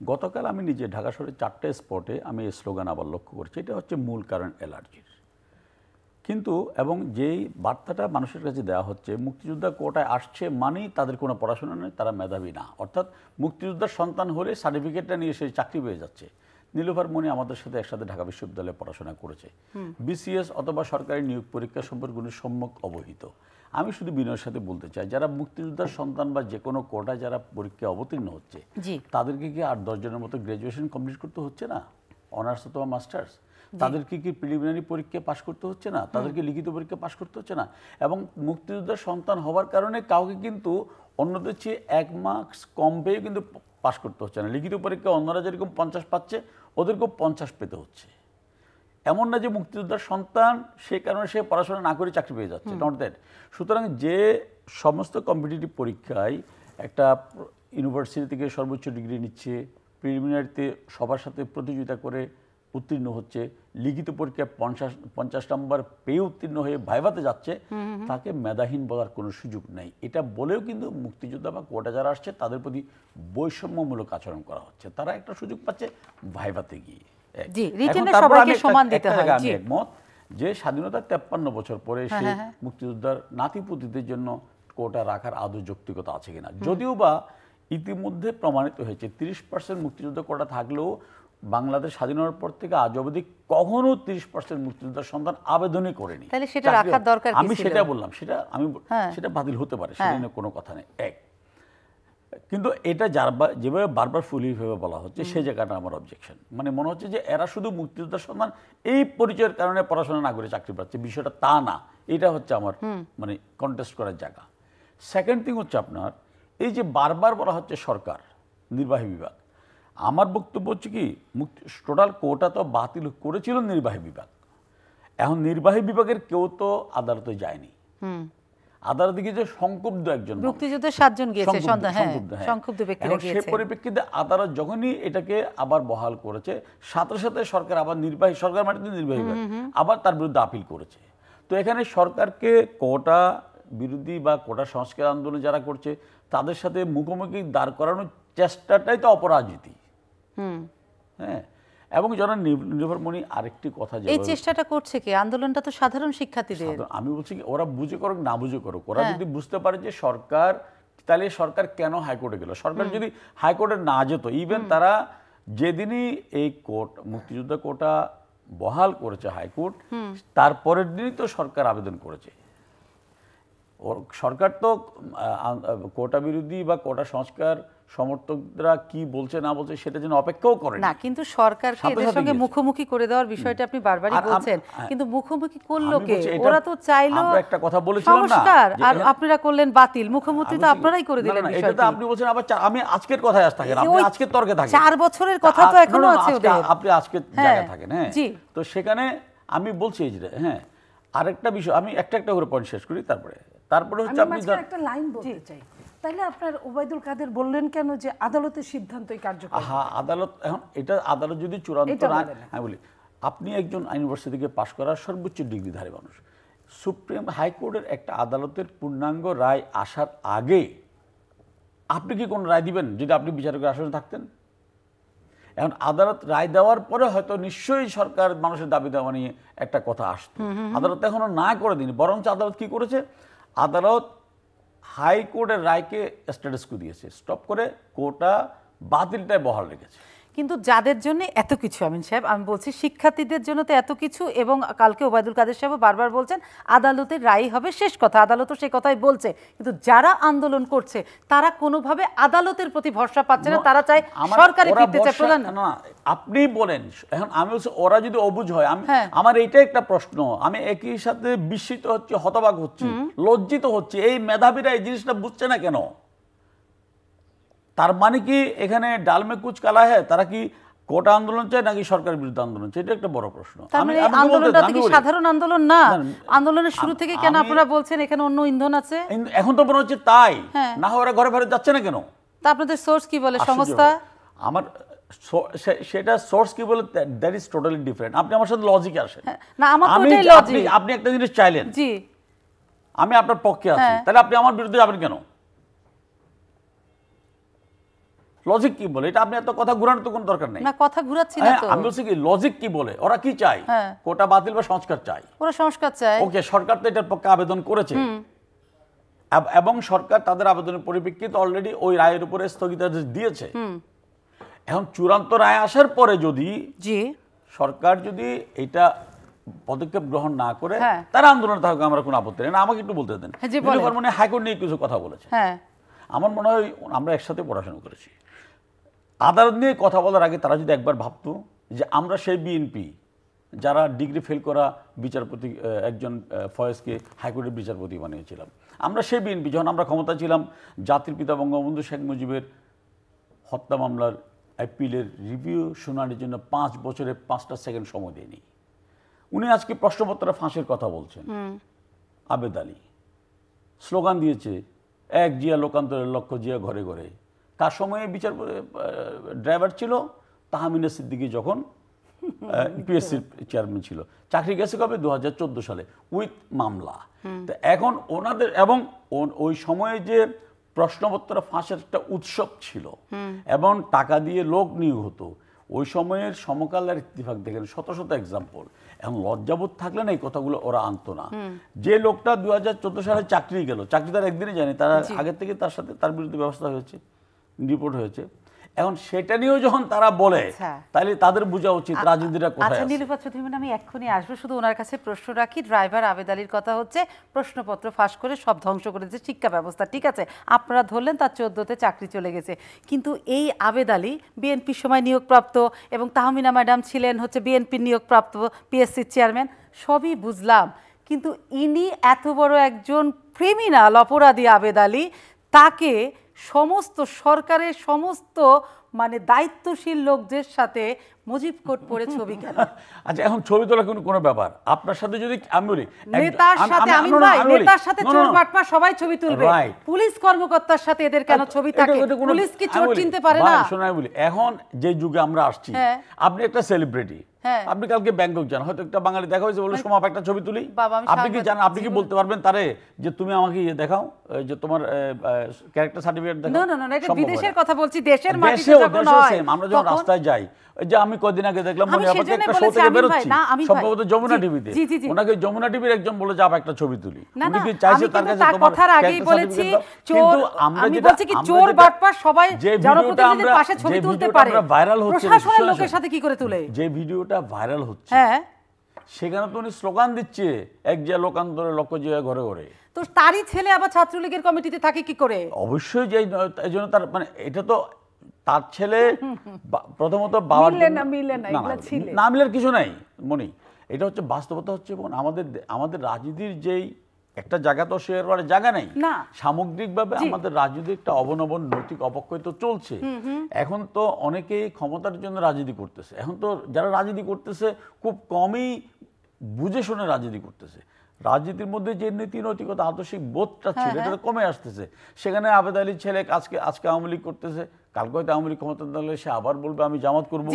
গতকাল আমি নিজে ঢাকা শহরে 4টে স্পটে আমি এই স্লোগান আবার লক্ষ্য করেছি। এটা হচ্ছে মূল কারণ অ্যালার্জির। কিন্তু এবং যেই বার্তাটা মানুষের কাছে দেওয়া হচ্ছে, মুক্তিযোদ্ধা কোটায় আসছে মানেই তাদের কোনো পড়াশোনা নেই, তারা মেধাবী না, অর্থাৎ মুক্তিযোদ্ধার সন্তান হলে সার্টিফিকেটটা নিয়ে সে চাকরি পেয়ে যাচ্ছে। নীলোফার মনি আমাদের সাথে একসাথে ঢাকা বিশ্ববিদ্যালয়ে পড়াশোনা করেছে, বিসিএস অথবা সরকারি নিয়োগ পরীক্ষা সম্পর্কে উনি সম্যক অবহিত। আমি শুধু বিনয়ের সাথে বলতে চাই, যারা মুক্তিযোদ্ধার সন্তান বা যে কোনো কোটায় যারা পরীক্ষায় অবতীর্ণ হচ্ছে, তাদেরকে কি 8-10 জনের মতো গ্র্যাজুয়েশন কমপ্লিট করতে হচ্ছে না, অনার্স অথবা মাস্টার্স? তাদেরকে কি প্রিলিমিনারি পরীক্ষা পাশ করতে হচ্ছে না? তাদেরকে লিখিত পরীক্ষা পাশ করতে হচ্ছে না? এবং মুক্তিযোদ্ধার সন্তান হওয়ার কারণে কাউকে কিন্তু অন্যদের চেয়ে 1 মার্কস কম পেয়ে কিন্তু পাশ করতে হচ্ছে না। লিখিত পরীক্ষা অন্যরা যেরকম 50 পাচ্ছে, ওদেরকেও 50 পেতে হচ্ছে। এমন না যে মুক্তিযোদ্ধার সন্তান সেই কারণে সে পড়াশোনা না করে চাকরি পেয়ে যাচ্ছে, নট দ্যাট। সুতরাং যে সমস্ত কম্পিটিটিভ পরীক্ষায় একটা ইউনিভার্সিটি থেকে সর্বোচ্চ ডিগ্রি নিচ্ছে, প্রিলিমিনারিতে সবার সাথে প্রতিযোগিতা করে উত্তীর্ণ হচ্ছে, লিখিত পরীক্ষায় 50 নম্বর পেয়ে উত্তীর্ণ হয়ে ভাইভাতে যাচ্ছে, তাকে মেধাহীন বলার কোনো সুযোগ নেই। এটা বলেও কিন্তু মুক্তিযোদ্ধা বা কোটা যারা আসছে তাদের প্রতি বৈষম্যমূলক আচরণ করা হচ্ছে। তারা একটা সুযোগ পাচ্ছে ভাইভাতে গিয়ে। আমি একমত যে স্বাধীনতার 53 বছর পরে এসে মুক্তিযোদ্ধার নাতিপুতিদের জন্য কোটা রাখার আদৌ যৌক্তিকতা আছে কিনা। যদিও বা ইতিমধ্যে প্রমাণিত হয়েছে 30% মুক্তিযুদ্ধ কোটা থাকলেও বাংলাদেশ স্বাধীন হওয়ার পর থেকে আজ অবধি কখনো 30% মুক্তিযোদ্ধার সন্তান আবেদনই করেনি। আমি সেটা বললাম, সেটা বাতিল হতে পারে, সেটা নিয়ে কোনো কথা নেই। কিন্তু এটা যেভাবে বারবার ফুলিভাবে বলা হচ্ছে, সেই জায়গাটা আমার অবজেকশন। মানে মনে হচ্ছে যে এরা শুধু মুক্তিযোদ্ধার সন্তান, এই পরিচয়ের কারণে পড়াশোনা না করে চাকরি পাচ্ছে, বিষয়টা তা না। এটা হচ্ছে আমার মানে কন্টেস্ট করার জায়গা। সেকেন্ড থিং হচ্ছে আপনার এই যে বারবার বলা হচ্ছে সরকার নির্বাহী বিভাগ, আমার বক্তব্য হচ্ছে কি টোটাল কোটা তো বাতিল করেছিল নির্বাহী বিভাগ। এখন নির্বাহী বিভাগের কেউ তো আদালতে যায়নি, আদালতে গিয়ে যে সংক্ষুব্ধ একজন মুক্তিযুদ্ধের 7 জন গিয়েছে, সংক্ষুব্ধ ব্যক্তিরা গিয়েছে। সেই পরিপ্রেক্ষিতে আদালত যখনই এটাকে আবার বহাল করেছে, সাথে সাথে সরকার আবার নির্বাহী সরকার মানে নির্বাহী বিভাগ আবার তার বিরুদ্ধে আপিল করেছে। তো এখানে সরকারকে কোটা বিরোধী বা কোটা সংস্কার আন্দোলন যারা করছে তাদের সাথে মুখোমুখি দাঁড় করানোর চেষ্টাটাই তো অপরাজনীতি। হ্যাঁ, এবং যারা নির্ভরমণি আরেকটি কথা, এই চেষ্টাটা করছে কি? আন্দোলনটা তো সাধারণ শিক্ষার্থীদের। আমি বলছি কি ওরা বুঝে করুক না বুঝে করুক, ওরা যদি বুঝতে পারে যে সরকার, তাহলে সরকার কেন হাইকোর্টে গেল? সরকার যদি হাইকোর্টে না যেত, ইভেন তারা যেদিনই এই কোর্ট মুক্তিযুদ্ধ কোটা বহাল করেছে হাইকোর্ট, তারপরের দিনই তো সরকার আবেদন করেছে। সরকার তো কোটা বিরোধী বা কোটা সংস্কার সমর্থকরা কি বলছে না বলছে সেটা যেন অপেক্ষাও করে না, কিন্তু সরকারকে এদের সঙ্গে মুখোমুখি করে দেওয়ার বিষয়টা আপনি বারবারই বলছেন, কিন্তু মুখোমুখি করলো কে? ওরা তো চাইলো একটা কথা বলেছিলাম না, আর আপনারা করলেন বাতিল, মুখোমুখি তো আপনারাই করে দিলেন বিষয়টা। এটা তো আপনি বলছেন আবার আমি আজকের কথায় থাকেন, আপনি আজকের তর্কে থাকেন। 4 বছরের কথা তো এখনো আছে ওদের, আপনি আজকের জায়গায় থাকেন। হ্যাঁ, তো সেখানে আমি বলছি এই যে হ্যাঁ আরেকটা বিষয়, আমি একটা করে পয়েন্ট শেষ করি, তারপরে হচ্ছে আপনি একটা লাইন বলতে চাই। তাহলে আপনার ওবায়দুল কাদের বললেন কেন যে আদালতের সিদ্ধান্তই কার্যকর? হ্যাঁ, আদালত এখন এটা আদালত যদি চূড়ান্ত না, আমি বলি আপনি একজন ইউনিভার্সিটি থেকে পাশ করা সর্বোচ্চ ডিগ্রিধারী মানুষ, সুপ্রিম হাইকোর্টের একটা আদালতের পূর্ণাঙ্গ রায় আসার আগে আপনি কি কোন রায় দিবেন যদি আপনি বিচারকের আসনে থাকতেন? এখন আদালত রায় দেওয়ার পরে হয়তো নিশ্চয়ই সরকার মানুষের দাবি দেওয়া নিয়ে একটা কথা আসতো। আদালত এখনো না করে দিন, বরঞ্চ আদালত কি করেছে, আদালত হাইকোর্টের রায়কে স্ট্যাটাস কো দিয়েছে, স্টপ করে কোটা বাতিলটাই বহাল রেখেছে। কিন্তু যাদের জন্য এত কিছু, আমিন সাহেব আমি বলছি শিক্ষার্থীদের জন্য তো এত কিছু, এবং কালকে ওবায়দুল কাদের সাহেব বারবার বলছেন আদালতের রায় হবে শেষ কথা, আদালতও সেই কথাই বলছে, কিন্তু যারা আন্দোলন করছে তারা কোনোভাবে আদালতের প্রতি ভরসা পাচ্ছে না, তারা চায় সরকারে ফিরতে চায়। প্রধান না, আপনি বলেন, এখন আমি বলছি ওরা যদি অবুঝ হয়, আমার এইটা একটা প্রশ্ন, আমি একই সাথে বিস্মিত হচ্ছে, হতবাক হচ্ছি, লজ্জিত হচ্ছে, এই মেধাবীরা এই জিনিসটা বুঝছে না কেন? তার মানে কি এখানে ডালমে কুচ কালা হ্যাঁ, তারা কি কোটা আন্দোলন চায় নাকি সরকারের বিরুদ্ধে আন্দোলন চায়? এটা একটা বড় প্রশ্ন। আন্দোলনটা কি সাধারণ আন্দোলন না? আন্দোলনের শুরু থেকে কেন আপনারা বলছেন এখানে অন্য ইন্ধন আছে? এখন তো মনে হচ্ছে তাই, না হয় ওরা ঘরে ফেরত যাচ্ছে না কেন? তা আপনাদের সোর্স কি বলে? সংস্থা আমার সেটা সোর্স কি বলে, দ্যাট ইজ টোটালি ডিফারেন্ট। আপনি আমার সাথে লজিকে আসেন না, আমার তো এটাই লজিক। আপনি একটা জিনিস চাইলেন, জি আমি আপনার পক্ষে আছি, তাহলে আপনি আমার বিরুদ্ধে যাবেন কেন? লজিক কি বলে? এটা আপনি এত কথা ঘুরানোর তো কোনো দরকার নেই। না, কথা ঘুরাচ্ছি না তো, আমি বলছি কি লজিক কি বলে, ওরা কি চায়? কোটা বাতিল বা সংস্কার চায়? ওরা সংস্কার চায়। ওকে, সরকার তো এটার পক্ষে আবেদন করেছে, এবং সরকার তাদের আবেদনের পরিপ্রেক্ষিতে অলরেডি ওই রায়ের উপরে স্থগিতাদেশ দিয়েছে। এখন চূড়ান্ত রায় আসার পরে যদি সরকার যদি এটা পদক্ষেপ গ্রহণ না করে তারা আন্দোলনে থাকুক, আমরা কোনো আপত্তি নেই। আমাকে একটু বলতে দেন, মানে হাইকোর্ট নিয়ে কিছু কথা বলেছে, আমার মনে হয় আমরা একসাথে পড়াশোনা করেছি। আদালত নিয়ে কথা বলার আগে তারা যদি একবার ভাবতো যে আমরা সেই বিএনপি যারা ডিগ্রি ফেল করা বিচারপতি একজন ফয়েজকে হাইকোর্টের বিচারপতি বানিয়েছিলাম, আমরা সেই বিএনপি যখন আমরা ক্ষমতা ছিলাম, জাতির পিতা বঙ্গবন্ধু শেখ মুজিবের হত্যা মামলার অ্যাপিলের রিভিউ শুনানির জন্য 5 বছরে 5টা সেকেন্ড সময় দেয়নি। উনি আজকে প্রশ্নপত্রে ফাঁসের কথা বলছেন। আবেদ আলী স্লোগান দিয়েছে, এক জিয়া লোকান্তরের লক্ষ্য জিয়া ঘরে ঘরে। তার সময়ে বিচার ড্রাইভার ছিল তাহমিনা সিদ্দিকী, যখন পিএসসির চেয়ারম্যান ছিল। চাকরি গেছে কবে? 2014 সালে উইথ মামলা। তো এখন ওনাদের এবং ওই সময়ে যে প্রশ্নপত্র ফাঁসের একটা উৎসব ছিল এবং টাকা দিয়ে লোক নিয়োগ হতো, ওই সময়ের সমকালের ইত্তেফাক দেখেন, শত শত এক্সাম্পল। এখন লজ্জাবোধ থাকলে না এই কথাগুলো ওরা আনতো না। যে লোকটা 2014 সালে চাকরি গেল, চাকরি তার একদিনই জানি, তার আগের থেকে তার সাথে তার বিরুদ্ধে ব্যবস্থা হয়েছে, রিপোর্ট হয়েছে। এখন সেটা নিয়েও যখন তারা বলে, তাহলে তাদের বোঝা উচিত রাজনীতিটা কোথায় আছে। আচ্ছা নীলুফা চৌধুরী, আমি এক্ষুনি আসবো, শুধু ওনার কাছে প্রশ্ন রাখি। ড্রাইভার আবেদ আলীর কথা হচ্ছে প্রশ্নপত্র ফাঁস করে সব ধ্বংস করেছে শিক্ষা ব্যবস্থা, ঠিক আছে, আপনারা ধরলেন তার 14তে চাকরি চলে গেছে, কিন্তু এই আবেদ আলী বিএনপির সময় নিয়োগপ্রাপ্ত এবং তাহমিনা ম্যাডাম ছিলেন হচ্ছে বিএনপির নিয়োগপ্রাপ্ত পিএসসির চেয়ারম্যান, সবই বুঝলাম, কিন্তু ইনি এত বড় একজন ক্রিমিনাল অপরাধী আবেদ আলী, তাকে সমস্ত সরকারের সমস্ত মানে দায়িত্বশীল লোকদের সাথে মুজিব কোট পরে ছবি কেন? আচ্ছা, এখন ছবি তোলা কোনো ব্যাপার? আপনার সাথে যদি আমি বলি নেতার সাথে, আমিন ভাই, নেতার সাথে চোর বাটপার সবাই ছবি তুলবে, পুলিশ কর্মকর্তার সাথে এদের কেন ছবি থাকে? পুলিশ কি চোর চিনতে পারে না? শোনাই বলি, এখন যে যুগে আমরা আসছি, আপনি একটা সেলিব্রিটি, আপনি কালকে ব্যাংকক যান, হয়তো একটা বাঙালি দেখা হয়েছে, বলে সোমা একটা ছবি তুলি, আপনি কি জানেন, আপনি কি বলতে পারবেন তারে যে তুমি আমাকে দেখাও, যে তোমার ক্যারেক্টার সার্টিফিকেট দেখাও? না না না, এটা বিদেশের কথা বলছি, দেশের মাটিতে যখন হয় আমরা যখন রাস্তায় যাই, যে আমি কদিন আগে দেখলাম মনে হয় একটা শো থেকে বেরোচ্ছি, সম্ভবত যমুনা টিভিতে, ওনাকে যমুনা টিভির একজন বলে যাব একটা ছবি তুলি, উনি কি চাইছে তার কাছে তোমার কথার আগেই বলেছি চোর, আমি বলছি কি চোর বাটপার সবাই জনপ্রতিনিধিদের পাশে ছবি তুলতে পারে, ভাইরাল হচ্ছে প্রশাসনের লোকের সাথে কি করে তুলে? যে ভিডিওটা ভাইরাল হচ্ছে, সেখানে তো উনি স্লোগান দিচ্ছে, এক যে লোকান্তরে লক্ষ্য যে ঘরে ঘরে, তো তারই ছেলে আবার ছাত্রলীগের কমিটিতে থাকে কি করে? অবশ্যই যে এই জন্য তার মানে এটা তো তার ছেলে, প্রথমত বাবার না মিলের কিছু নাই মনি, এটা হচ্ছে বাস্তবতা হচ্ছে। এবং আমাদের রাজনীতির যেই একটা জায়গা তো শেয়ার করার জায়গা নেই, সামগ্রিকভাবে আমাদের রাজনীতি একটা অবনবন নৈতিক অপক্ষয় তো চলছে। এখন তো অনেকেই ক্ষমতার জন্য রাজনীতি করতেছে, এখন তো যারা রাজনীতি করতেছে খুব কমই বুঝে শুনে রাজনীতি করতেছে। রাজনীতির মধ্যে যে নীতি নৈতিকতা আদর্শিক বোধটা ছিল এটা তো কমে আসতেছে। সেখানে আবেদ আলীর ছেলে আজকে আওয়ামী লীগ করতেছে, কালকে হয়তো আওয়ামী লীগ ক্ষমতা দলে সে আবার বলবে আমি জামাত করবো,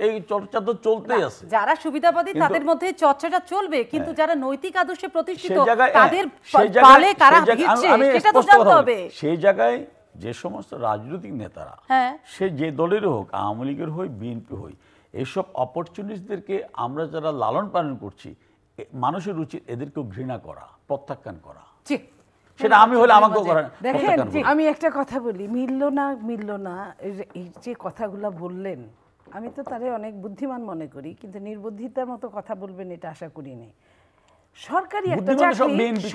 এই চর্চা তো চলতেই আছে। যারা সুবিধাবাদী তাদের মধ্যে চর্চাটা চলবে, কিন্তু যারা নৈতিক আদর্শে প্রতিষ্ঠিত তাদের পালে কারা ভিড়ছে সেটা তো জানতে হবে। সেই জায়গায় যে সমস্ত রাজনৈতিক নেতারা, সে যে দলেরই হোক, আওয়ামী লীগের হই বিএনপি হই, এইসব অপরচুনিস্টদেরকে আমরা যারা লালন পালন করছি, মানুষের উচিত এদেরকেও ঘৃণা করা, প্রত্যাখ্যান করা। সেটা আমি হলে আমাকেও করা। দেখেন, আমি একটা কথা বলি, মিলল না এই যে কথাগুলো বললেন, আমি তো তারে অনেক বুদ্ধিমান মনে করি, কিন্তু নির্বুদ্ধিতার মতো কথা বলবেন এটা আশা করি নাই।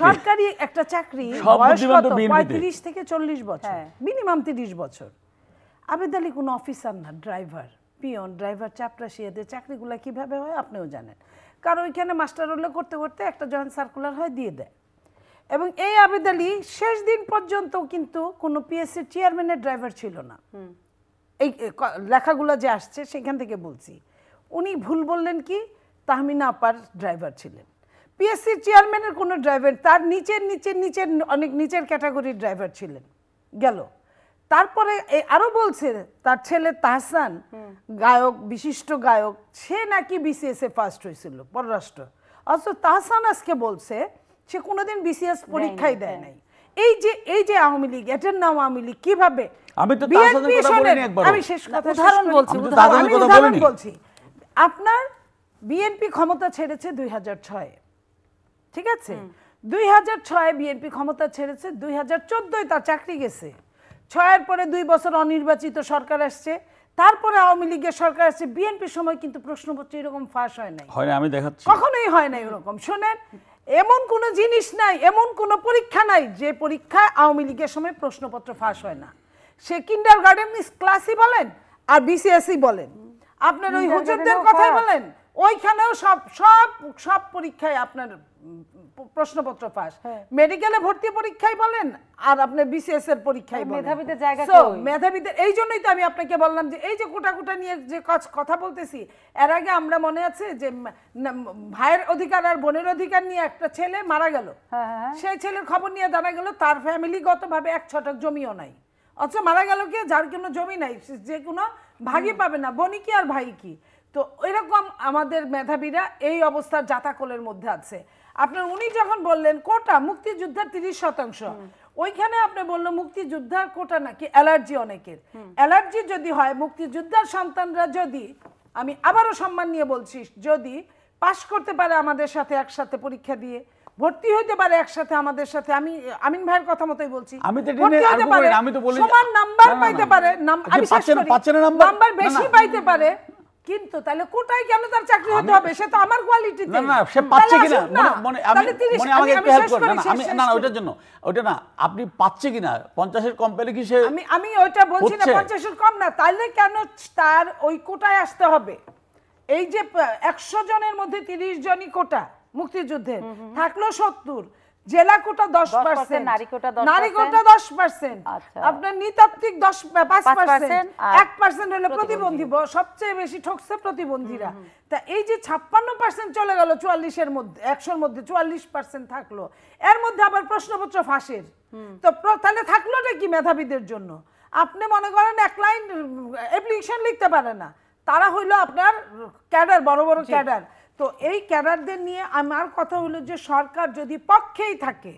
সরকারি একটা চাকরি বয়স কত? 35 থেকে 40 বছর, মিনিমাম 30 বছর। আবেদ আলী কোনো অফিসার না, ড্রাইভার, পিয়ন, ড্রাইভার, চাপরাশি, এদের চাকরিগুলো কিভাবে হয় আপনিও জানেন, কারণ ওইখানে মাস্টার রোল করতে করতে একটা যখন সার্কুলার হয় দিয়ে দেয়। এবং এই আবেদ আলী শেষ দিন পর্যন্ত কিন্তু কোনো পিএসসির চেয়ারম্যানের ড্রাইভার ছিল না। এই লেখাগুলো যে আসছে সেখান থেকে বলছি, উনি ভুল বললেন কি, তাহমিনা আপার ড্রাইভার ছিলেন। পিএসসির চেয়ারম্যানের কোনো ড্রাইভার, তার নিচের অনেক নিচের ক্যাটাগরির ড্রাইভার ছিলেন গেল। তারপরে আরো বলছে তার ছেলে তাহসান, গায়ক, বিশিষ্ট গায়ক, সে নাকি বিসিএস এ ফার্স্ট হয়েছিল পররাষ্ট্র, অথচ তাহসান আজকে বলছে সে কোনোদিন বিসিএস পরীক্ষাই দেয় নাই। এই যে আওয়ামী লীগ, এটার নাম আওয়ামী লীগ কিভাবে? আমি শেষ কথা উদাহরণ বলছি। আপনার বিএনপি ক্ষমতা ছেড়েছে 2006, ঠিক আছে? 2006 বিএনপি ক্ষমতা ছেড়েছে, 2014 তার চাকরি গেছে। 6-এর পরে 2 বছর অনির্বাচিত সরকার আসছে, তারপরে আওয়ামী লীগের সরকার আসছে। বিএনপির সময় কিন্তু প্রশ্নপত্র এরকম ফাঁস হয় নাই, আমি দেখাচ্ছি, কখনোই হয় নাই এরকম। শোনেন, এমন কোনো জিনিস নাই, এমন কোনো পরীক্ষা নাই যে পরীক্ষায় আওয়ামী লীগের সময় প্রশ্নপত্র ফাঁস হয় না। সে কিন্ডারগার্টেন ক্লাসই বলেন আর বিসিএসই বলেন, আপনার ওই হুজুরদের কথাই বলেন, ওইখানেও সব পরীক্ষায় আপনার প্রশ্নপত্র ফাঁস। মেডিকেলে ভর্তি পরীক্ষায় বলেন আর আপনার বিসিএস এর পরীক্ষায় বলেন, মেধাবীদের জায়গা কই? মেধাবীদের, এই জন্যই তো আমি আপনাকে বললাম যে এই যে কোটা নিয়ে যে কথা বলতেছি, এর আগে আমরা মনে আছে যে ভাইয়ের অধিকার আর বোনের অধিকার নিয়ে একটা ছেলে মারা গেল, সেই ছেলের খবর নিয়ে জানা গেল তার ফ্যামিলিগতভাবে 1 ছটাক জমিও নাই, অথচ মারা গেল কে? যার কোনো জমি নাই, যে কোনো ভাগই পাবে না, বোনই কি আর ভাই কি। তো এরকম আমাদের মেধাবীরা এই অবস্থার জাতাকলের মধ্যে আছে। আপনার উনি যখন বললেন কোটা, মুক্তিযোদ্ধার 30%, ওইখানে আপনি বললো মুক্তিযোদ্ধার কোটা নাকি অ্যালার্জি অনেকের। অ্যালার্জি যদি হয়, মুক্তিযোদ্ধার সন্তানরা যদি, আমি আবারও সম্মান নিয়ে বলছি, যদি পাশ করতে পারে আমাদের সাথে, একসাথে পরীক্ষা দিয়ে ভর্তি হইতে পারে একসাথে আমাদের সাথে, আমি আমিন ভাইয়ের কথা মতোই বলছি, সমান নাম্বার পাইতে পারে, নাম্বার বেশি পাইতে পারে, কিন্তু তাহলে কোটায় কেন তার চাকরি হতে হবে? সে তো আমার কোয়ালিটিতে, না সে পাচ্ছে কিনা, মানে আমাকে একটু হেল্প করেন। না ওইটার জন্য, ওইটা না, আপনি পাচ্ছে কিনা, 50-এর কম পেলে কি সে? আমি ওইটা বলছি না, 50-এর কম না, তাহলে কেন তার ওই কোটায় আসতে হবে? এই যে 100 জনের মধ্যে 30 জনই কোটা, মুক্তিযুদ্ধের, থাকলো 70, জেলা কোটা 10%, নারী কোটা 10%, আচ্ছা। আপনার নৃতাত্ত্বিক 5%, 1% হলো প্রতিবন্ধী। প্রতিবন্ধী। সবচেয়ে বেশি ঠকছে প্রতিবন্ধীরা। তা এই যে 56% চলে গেল 44-এর মধ্যে, 100-এর মধ্যে 44% থাকলো, এর মধ্যে আবার প্রশ্নপত্র ফাঁসের। তো তাহলে থাকলোটা কি মেধাবীদের জন্য? আপনি মনে করেন এক লাইন অ্যাপ্লিকেশন লিখতে পারে না, তারা হইলো আপনার ক্যাডার, বড় বড় ক্যাডার। তো এই ক্যাডারদের নিয়ে আমার কথা হলো যে সরকার যদি পক্ষেই থাকে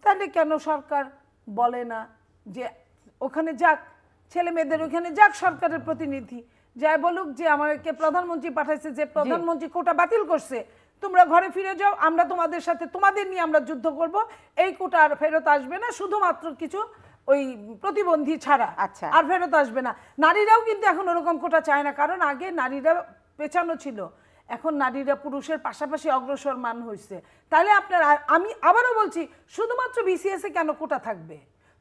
তাহলে কেন সরকার বলে না যে ওখানে যাক, ছেলে মেয়েদের ওখানে যাক সরকারের প্রতিনিধি, যাই বলুক যে আমাকে প্রধানমন্ত্রী পাঠাইছে, যে প্রধানমন্ত্রী কোটা বাতিল করছে, তোমরা ঘরে ফিরে যাও, আমরা তোমাদের সাথে, তোমাদের নিয়ে আমরা যুদ্ধ করব, এই কোটা আর ফেরত আসবে না, শুধুমাত্র কিছু ওই প্রতিবন্ধী ছাড়া আচ্ছা। আর ফেরত আসবে না। নারীরাও কিন্তু এখন ওরকম কোটা চায় না, কারণ আগে নারীরা পেছানো ছিল, এখন নারীরা পুরুষের পাশাপাশি অগ্রসর মান হয়েছে। তাহলে আপনার, আমি আবারও বলছি, শুধুমাত্র বিসিএস এ কেন কোটা থাকবে?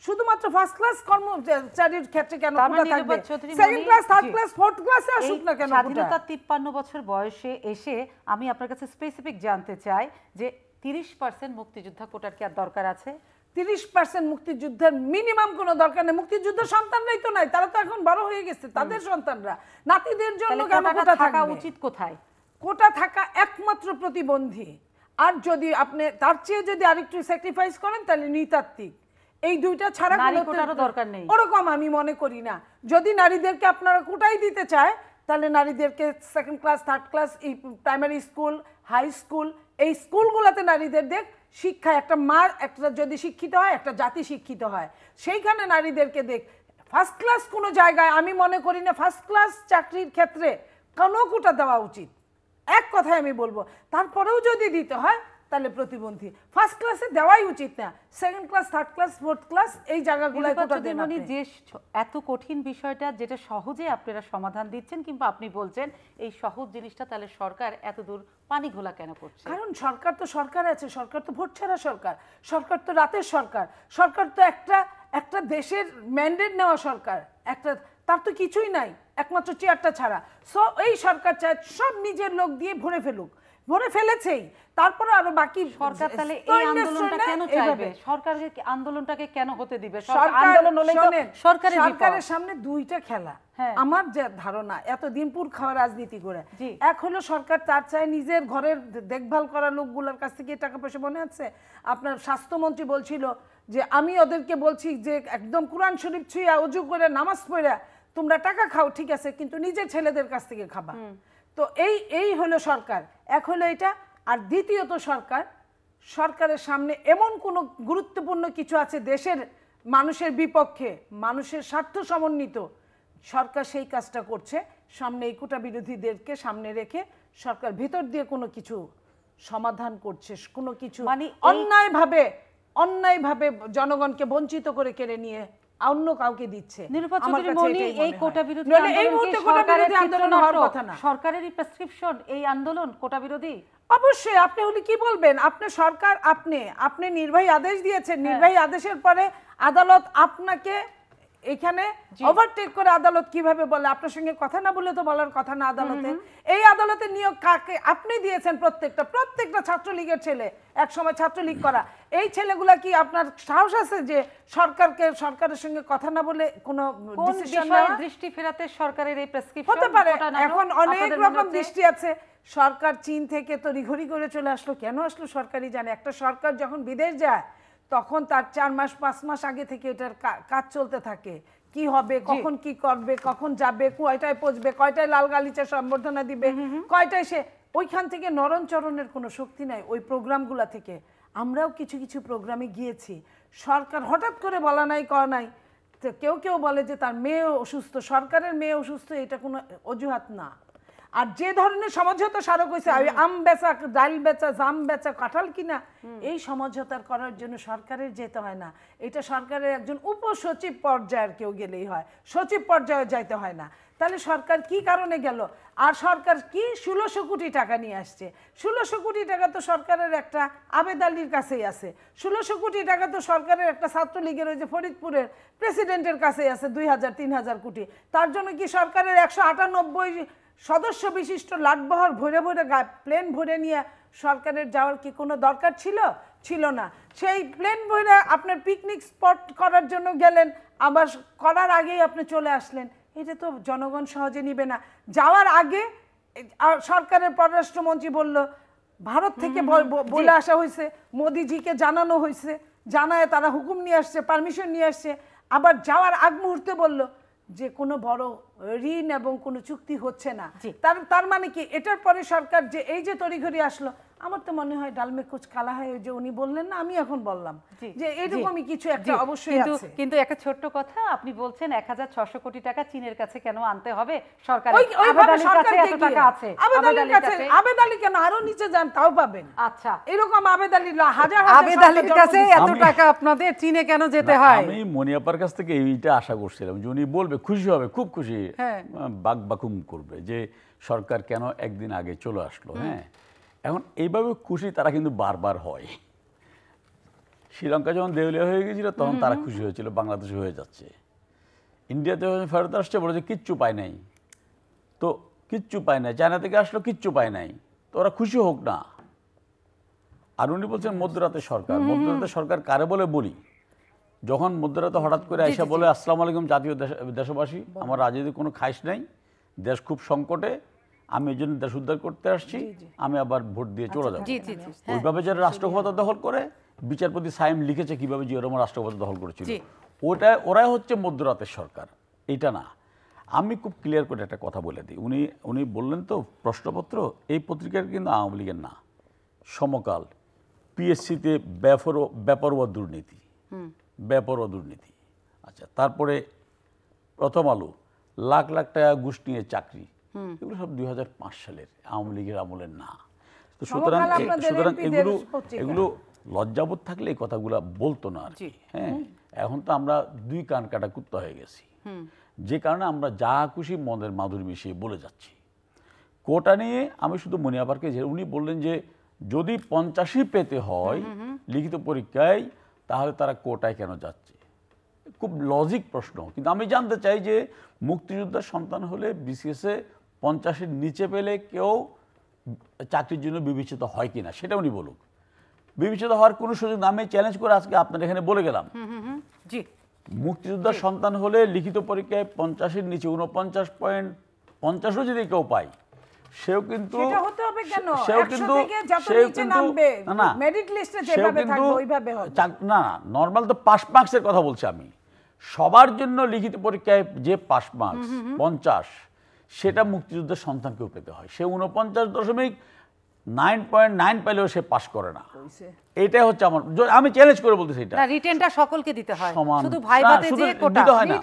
শুধুমাত্র ফার্স্ট ক্লাস কর্মচারীর ক্ষেত্রে কেন কোটা থাকবে? Second class, third class, fourth ক্লাসে আসুক না কেন কোটা? স্বাধীনতা 53 বছর বয়সে এসে আমি আপনার কাছে স্পেসিফিক জানতে চাই যে 30% মুক্তিযোদ্ধা কোটার কি আর দরকার আছে? 30% মুক্তিযুদ্ধের মিনিমাম কোনো দরকার নেই। মুক্তিযুদ্ধ সন্তানরাই তো নাই, তারা তো এখন বড় হয়ে গেছে, তাদের সন্তানরা, নাতিদের জন্য কেন কোটা থাকা থাকবে? উচিত কোথায়? কোটা থাকা একমাত্র প্রতিবন্ধী, আর যদি আপনি তার চেয়ে যদি আরেকটু স্যাক্রিফাইস করেন তাহলে নৃতাত্ত্বিক, এই দুইটা ছাড়া নারী কোনো কোটারও দরকার নেই। ওরকম আমি মনে করি না। যদি নারীদেরকে আপনারা কোটাই দিতে চায় তাহলে নারীদেরকে সেকেন্ড ক্লাস, থার্ড ক্লাস, এই প্রাইমারি স্কুল, হাই স্কুল, এই স্কুলগুলোতে নারীদের দেখ শিক্ষা, একটা মা একটা যদি শিক্ষিত হয়, একটা জাতি শিক্ষিত হয়, সেইখানে নারীদেরকে দেখ। ফার্স্ট ক্লাস কোনো জায়গায় আমি মনে করি না ফার্স্ট ক্লাস চাকরির ক্ষেত্রে কোনো কোটা দেওয়া উচিত, এক কথায় আমি বলবো। তারপরেও যদি দিতে হয় তাহলে প্রতিবন্ধী ফার্স্ট ক্লাসে দেওয়াই উচিত না, second class, third class, fourth class, এই জায়গাগুলোয় কোটা দেন আপনি। যে এত কঠিন বিষয়টা যেটা সহজে আপনারা সমাধান দিচ্ছেন, কিংবা আপনি বলছেন এই সহজ জিনিসটা, তাহলে সরকার এত দূর পানি ঘোলা কেন করছে? কারণ সরকার তো সরকার আছে, সরকার তো ভোট ছাড়া সরকার, সরকার তো রাতের সরকার, সরকার তো একটা দেশের ম্যান্ডেট নেওয়া সরকার, একটা তার তো কিছুই নাই একমাত্র চেয়ারটা ছাড়া। সো এই সরকার চায় সব নিজের লোক দিয়ে ভরে ফেলুক, ভরে ফেলেছেই, তারপরে আরো বাকি সরকার তাহলে এই আন্দোলনটা কেন চাইবে? সরকারের আন্দোলনটা কেন হতে দিবে? আন্দোলন হলে সরকারের সামনে দুইটা খেলা। আমার যে ধারণা, এতদিন পুর খাওয়া রাজনীতি করে, এক হলো সরকার তার চায় নিজের ঘরের দেখভাল করা লোকগুলোর কাছ থেকে টাকা পয়সা। মনে আছে আপনার স্বাস্থ্যমন্ত্রী বলছিল যে আমি ওদেরকে বলছি যে একদম কোরআন শরীফ ছুঁয়া অজু করে নামাজ পড়া তোমরা টাকা খাও, ঠিক আছে, কিন্তু নিজের ছেলেদের কাছ থেকে খাবা। তো এই হলো সরকার, এক হলো এটা। আর দ্বিতীয়ত সরকারের সামনে এমন কোনো গুরুত্বপূর্ণ কিছু আছে দেশের মানুষের বিপক্ষে, মানুষের স্বার্থ সমন্বিত, সরকার সেই কাজটা করছে। সামনে এই কোটা বিরোধীদেরকে সামনে রেখে সরকার ভিতর দিয়ে কোনো কিছু সমাধান করছে, কোনো কিছু মানে অন্যায়ভাবে জনগণকে বঞ্চিত করে কেড়ে নিয়ে অন্য কাউকে দিচ্ছে। এই কোটা বিরোধী সরকারেরই প্রেসক্রিপশন এই আন্দোলন কোটা বিরোধী? অবশ্যই। আপনি হলে কি বলবেন? আপনি সরকার, আপনি নির্বাহী আদেশ দিয়েছেন, নির্বাহী আদেশের পরে আদালত আপনাকে এখানে ওভারটেক করে আদালত কিভাবে বলে? আপনার সঙ্গে কথা না বলে তো বলার কথা না আদালতে। এই আদালতে নিয়োগ কাকে আপনি দিয়েছেন? প্রত্যেকটা ছাত্রলীগের ছেলে, এক সময় ছাত্রলীগ করা এই ছেলেগুলা কি আপনার সাহস আছে যে সরকারের সঙ্গে কথা না বলে কোনো ডিসিশন নেওয়া? দৃষ্টি ফেরাতে সরকারের এই প্রেসক্রিপশন হতে পারে। এখন অনেক রকম দৃষ্টি আছে। সরকার চীন থেকে তো রিঘড়ি করে চলে আসলো, কেন আসলো সরকারই জানে। একটা সরকার যখন বিদেশ যায় তখন তার 4 মাস 5 মাস আগে থেকে এটার কাজ চলতে থাকে, কি হবে, কখন কি করবে, কখন যাবে, কয়টায় পৌঁছবে, কয়টায় লাল গালিচা সম্বর্ধনা দিবে, কয়টায় সে, ওইখান থেকে নরণচরণের কোনো শক্তি নাই ওই প্রোগ্রামগুলো থেকে। আমরাও কিছু প্রোগ্রামে গিয়েছি, সরকার হঠাৎ করে বলা নাই করা নাই। তো কেউ বলে যে তার মেয়ে অসুস্থ, সরকারের মেয়ে অসুস্থ, এটা কোনো অজুহাত না। আর যে ধরনের সমঝোতা স্মারক হয়েছে, আম বেচা, ডাল বেচা, জাম বেচা, কাঁঠাল কিনা, এই সমঝোতার করার জন্য সরকারের যেতে হয় না। এটা সরকারের একজন উপসচিব পর্যায়ের কেউ গেলেই হয়, সচিব পর্যায়ে যাইতে হয় না। তাহলে সরকার কি কারণে গেল? আর সরকার কি 1600 কোটি টাকা নিয়ে আসছে? 1600 কোটি টাকা তো সরকারের একটা আবেদ আলীর কাছেই আছে। 1600 কোটি টাকা তো সরকারের একটা ছাত্রলীগের ওই যে ফরিদপুরের প্রেসিডেন্টের কাছেই আছে, 2000-3000 কোটি। তার জন্য কি সরকারের 198 সদস্য বিশিষ্ট লাটবহর ভরে ভরে প্লেন ভরে নিয়ে সরকারের যাওয়ার কি কোনো দরকার ছিল? ছিল না। সেই প্লেন ভরে আপনার পিকনিক স্পট করার জন্য গেলেন, আবার করার আগেই আপনি চলে আসলেন। এটা তো জনগণ সহজে নিবে না। যাওয়ার আগে সরকারের পররাষ্ট্রমন্ত্রী বলল, ভারত থেকে বলে আসা হয়েছে, মোদিজিকে জানানো হয়েছে, জানায় তারা হুকুম নিয়ে আসছে, পারমিশন নিয়ে আসছে। আবার যাওয়ার আগ মুহূর্তে বলল যে কোনো বড় ঋণ এবং কোনো চুক্তি হচ্ছে না। তার মানে কি এটার পরে সরকার যে এই যে তড়িঘড়ি আসলো, আমার তো মনে হয় ডালমে কুচ কালা হয়, যে উনি বললেন না, আমি এখন বললাম যে এরকমই কিছু একটা অবশ্যই আছে। কিন্তু একটা ছোট্ট কথা, আপনি বলছেন 1600 কোটি টাকা চীনের কাছে কেন আনতে হবে? সরকার আবেদ আলী কেন আরো নিচে যান তাও পাবেন। আচ্ছা, এরকম আবেদ আলী হাজার আবেদ আলীর কাছে এত টাকা আপনাদের চীনে কেন যেতে হয়? আমি মনিয়াপার কাছ থেকে এইটা আশা করছিলাম যে উনি বলবে, খুশি হবে, খুব খুশি, বাকবাকুম করবে যে সরকার কেন একদিন আগে চলে আসলো। হ্যাঁ, এখন এইভাবে খুশি তারা কিন্তু বারবার হয়। শ্রীলঙ্কা যখন দেউলিয়া হয়ে গেছিল তখন তারা খুশি হয়েছিল বাংলাদেশে হয়ে যাচ্ছে। ইন্ডিয়াতে যখন ফেরত আসছে বলে যে কিচ্ছু পায় নাই, তো কিচ্ছু পায় নাই। চায়না থেকে আসলো, কিচ্ছু পায় নাই, তো ওরা খুশি হোক না। আর উনি বলছেন মধ্যরাতে সরকার। মধ্যরাতে সরকার কারে বলে বলি, যখন মধ্যরাতে হঠাৎ করে আইসা বলে আসসালামু আলাইকুম জাতীয় দেশবাসী, আমার রাজনীতির কোনো খাইশ নাই, দেশ খুব সংকটে, আমি এই জন্য দেশ উদ্ধার করতে আসছি, আমি আবার ভোট দিয়ে চলে যাবো। ওইভাবে যারা রাষ্ট্রক্ষমতা দখল করে, বিচারপতি সাইম লিখেছে কিভাবে জিয়া রহমান রাষ্ট্রক্ষমতা দখল করেছিল, ওরাই হচ্ছে মধ্যরাতের সরকার, এটা না। আমি খুব ক্লিয়ার করে একটা কথা বলে দিই। উনি বললেন তো প্রশ্নপত্র, এই পত্রিকার কিন্তু আওয়ামী লীগের না, সমকাল, পিএসসিতে বেপরোয়া দুর্নীতি, বেপরোয়া দুর্নীতি। আচ্ছা, তারপরে প্রথম আলো, লাখ লাখ টাকা ঘুষ নিয়ে চাকরি, এগুলো সব 2005 সালের আওয়ামী লীগের আমলের না। তো সুতরাং এগুলো লজ্জাবোধ থাকলে এই কথাগুলো বলতো না আর কি। হ্যাঁ, এখন তো আমরা দুই কান কাটা কুত্তা হয়ে গেছি, যে কারণে আমরা যা খুশি মনের মাধুরী মিশিয়ে বলে যাচ্ছি। কোটা নিয়ে আমি শুধু মনিয়াপারকে, যে উনি বললেন যে যদি 85 পেতে হয় লিখিত পরীক্ষায়, তাহলে তারা কোটায় কেন যাচ্ছে? খুব লজিক প্রশ্ন। কিন্তু আমি জানতে চাই যে মুক্তিযোদ্ধার সন্তান হলে বিসিএসে 50-এর নিচে পেলে কেউ চাকরির জন্য বিবেচিত হয় কিনা সেটা উনি বলুক। বিবেচিত হওয়ার কোনো সুযোগ না, আমি চ্যালেঞ্জ করে আজকে আপনার এখানে বলে গেলাম। মুক্তিযোদ্ধার সন্তান হলে লিখিত পরীক্ষায় 50-এর নিচে 49.50 যদি কেউ পায়, সেও কিন্তু না, নর্মাল তো পাস মার্কসের কথা বলছি আমি। সবার জন্য লিখিত পরীক্ষায় যে পাস মার্কস 50, সেটা মুক্তিযুদ্ধের সন্তানকেও পেতে হয়। সে 49.9 পেলেও সে পাস করে না। এটাই হচ্ছে আমার, আমি চ্যালেঞ্জ করে বলতেছি, এটা রিটেনটা সকলকে দিতে হয়, শুধু ভাইভাতে যে কোটা হয় না,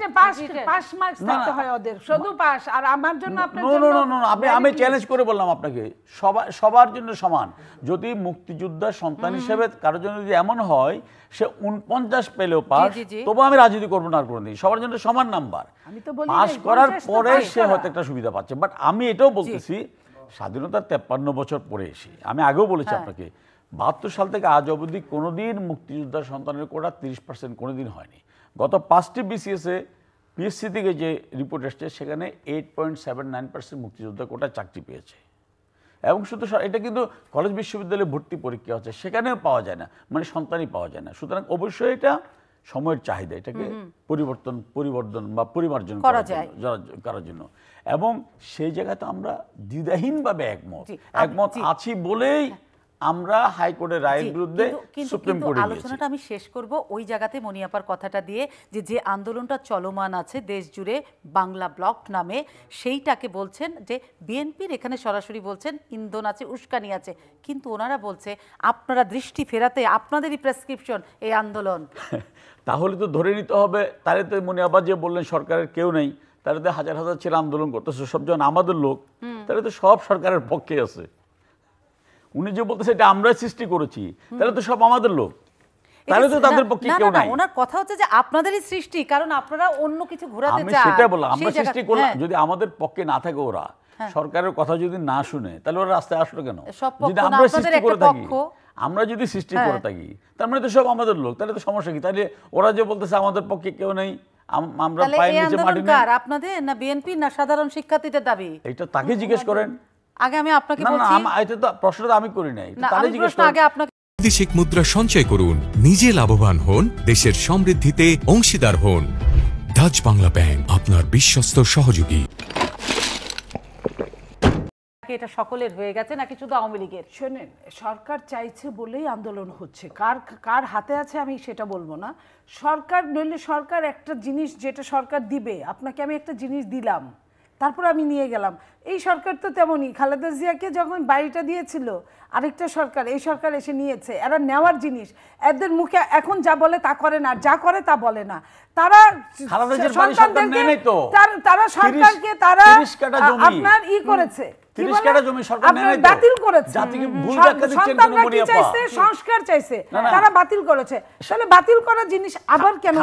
পাস মার্কস দিতে হয় ওদের, শুধু পাস। আর আমার জন্য আপনার জন্য আমি চ্যালেঞ্জ করে বললাম আপনাকে, সবার জন্য সমান। যদি মুক্তিযোদ্ধার সন্তান হিসেবে কারোর জন্য যদি এমন হয় সে 49 পেলেও পাস, তবু আমি রাজনীতি করবো না আর কোনোদিন। সবার জন্য সমান নাম্বার, পাস করার পরে সে হয়তো একটা সুবিধা পাচ্ছে। বাট আমি এটাও বলতেছি, স্বাধীনতার 53 বছর পরে এসে, আমি আগেও বলেছি আপনাকে, 72 সাল থেকে আজ অবধি কোনোদিন মুক্তিযোদ্ধার সন্তানের কোটা 30% কোনোদিন হয়নি। গত 5টি বিসিএসে পিএসসি থেকে যে রিপোর্ট এসছে, সেখানে 8.79% মুক্তিযোদ্ধা কোটা চাকরি পেয়েছে। এবং শুধু এটা কিন্তু কলেজ বিশ্ববিদ্যালয়ে ভর্তি পরীক্ষা হচ্ছে, সেখানেও পাওয়া যায় না, মানে সন্তানই পাওয়া যায় না। সুতরাং অবশ্যই এটা সময়ের চাহিদা, এটাকে পরিবর্তন বা পরিমার্জন করার জন্য। এবং সেই জায়গায় তো আমরা দ্বিধাহীনভাবে একমত আছি বলেই আমরা হাইকোর্টের রায়ের বিরুদ্ধে সুপ্রিম কোর্টে গিয়েছি। আলোচনাটা আমি শেষ করব ওই জায়গাতে মনিয়াপার কথাটা দিয়ে, যে আন্দোলনটা চলমান আছে দেশ জুড়ে বাংলা ব্লক নামে, সেইটাকে বলছেন যে বিএনপির এখানে সরাসরি বলছেন ইন্ধন আছে, উস্কানি আছে, কিন্তু ওনারা বলছে আপনারা দৃষ্টি ফেরাতে আপনাদেরই প্রেসক্রিপশন এই আন্দোলন। তাহলে তো ধরে নিতে হবে, তাহলে তো মনিয়াপা যে বললেন সরকারের কেউ নেই, তাহলে তো হাজার হাজার ছেলে আন্দোলন করতেছে, সব যখন আমাদের লোক, তাহলে তো সব সরকারের পক্ষে আছে। উনি যে বলতেছে এটা আমরা সৃষ্টি করেছি, তাহলে তো সব আমাদের লোক, তাহলে তো তাদের পক্ষে কেউ নাই। ওনার কথা হচ্ছে যে আপনাদেরই সৃষ্টি, কারণ আপনারা অন্য কিছু ঘোরাতে চান। আমি সেটাই বললাম, আমরা সৃষ্টি করলাম। যদি আমাদের পক্ষে না থাকে, ওরা সরকারের কথা যদি না শুনে, তাহলে ওরা রাস্তায় আসলো কেন? যদি আমরা সৃষ্টি করে থাকি, আমরা যদি সৃষ্টি করে থাকি, তার মানে তো সব আমাদের লোক, তাহলে তো সমস্যা কি? তাহলে ওরা যে বলতেছে আমাদের পক্ষে কেউ নেই, আমরা তাহলে পায়ের এই নিচে মাটি আন্দোলন নেই। কার, আপনাদের না বিএনপি না সাধারণ শিক্ষার্থীদের দাবি? এটা তাকে জিজ্ঞেস করেন। আগে আমি আপনাকে না না বলছি, এটা তো প্রশ্নটা আমি করি নাই, এটা না তাকে আমি জিজ্ঞেস প্রশ্ন করেন। আগে আপনাকে বৈদেশিক মুদ্রা সঞ্চয় করুন, নিজে লাভবান হন, দেশের সমৃদ্ধিতে অংশীদার হন। ডাচ বাংলা ব্যাংক, আপনার বিশ্বস্ত সহযোগী। এটা সকলের হয়ে গেছে নাকি শুধু আওয়ামী লীগের? শোনেন, সরকার চাইছে বলেই আন্দোলন হচ্ছে। কার কার হাতে আছে আমি সেটা বলবো না। সরকার নইলে সরকার একটা জিনিস যেটা সরকার দিবে, আপনাকে আমি একটা জিনিস দিলাম, তারপর আমি নিয়ে গেলাম। এই সরকার তো তেমনই, খালেদা জিয়াকে যখন বাড়িটা দিয়েছিল আরেকটা সরকার, এই সরকার এসে নিয়েছে। এরা নেওয়ার জিনিস, এদের মুখে এখন যা বলে তা করে না, যা করে তা বলে না। তারা তারা সরকারকে তারা আপনার করেছে, বাতিল করেছে, সংস্কার চাইছে, তারা বাতিল করেছে। তাহলে বাতিল করা জিনিস আবার কেন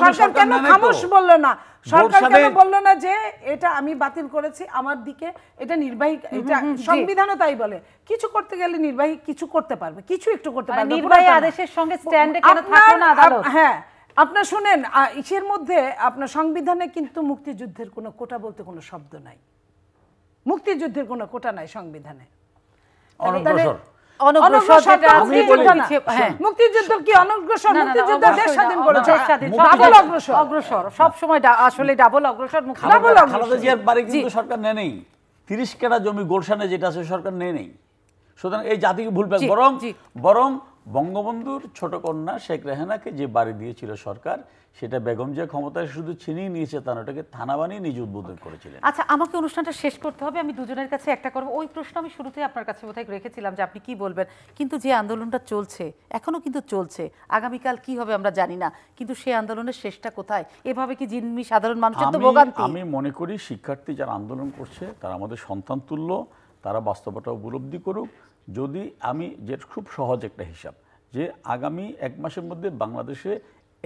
সরকার কেন খামোশ বললো না? সরকার কেন বললো না যে এটা আমি বাতিল করেছি, আমার দিকে এটা নির্বাহী, এটা সংবিধানও তাই বলে। কিছু করতে গেলে নির্বাহী কিছু করতে পারবে, কিছু একটু করতে পারবে, নির্বাহী আদেশের সঙ্গে স্ট্যান্ডে কেন থাকলো না আদালত? হ্যাঁ, আপনার শুনেন, ইসের মধ্যে আপনার সংবিধানে কিন্তু মুক্তিযুদ্ধের কোনো কোটা বলতে কোনো শব্দ নাই। মুক্তিযুদ্ধের কোনো কোটা নাই সংবিধানে। মুক্তিযুদ্ধ কি অনগ্রসর? মুক্তিযুদ্ধ দেশ স্বাধীন করেছে, ডাবল অগ্রসর। অগ্রসর সব সময় আসলে ডাবল অগ্রসর। খালেদা জিয়ার বাড়ি কিন্তু সরকার নেই। 30 কাঠা জমি গুলশানে যেটা আছে সরকার নেই। সুতরাং এই জাতিকে ভুল পেয়ে বরং বঙ্গবন্ধুর ছোট কন্যা শেখ রেহানাকে যে বাড়ি দিয়েছিল সরকার, সেটা বেগম জিয়া ক্ষমতায় শুধু ছিনিয়ে নিয়েছে, তা ওটাকে থানা বানিয়ে নিজে উদ্বোধন করেছিলেন। আচ্ছা, আমাকে অনুষ্ঠানটা শেষ করতে হবে, আমি দুজনের কাছে একটা করব। ওই প্রশ্ন আমি শুরুতেই আপনার কাছে বোধহয় রেখেছিলাম যে আপনি কি বলবেন, কিন্তু যে আন্দোলনটা চলছে এখনো কিন্তু চলছে, আগামীকাল কি হবে আমরা জানি না, কিন্তু সেই আন্দোলনের শেষটা কোথায়? এভাবে কি জিম্মি সাধারণ মানুষের তো ভোগান্তি। আমি মনে করি শিক্ষার্থী যারা আন্দোলন করছে তারা আমাদের সন্তান তুল্য, তারা বাস্তবতা উপলব্ধি করুক। যদি আমি যে খুব সহজ একটা হিসাব, যে আগামী 1 মাসের মধ্যে বাংলাদেশে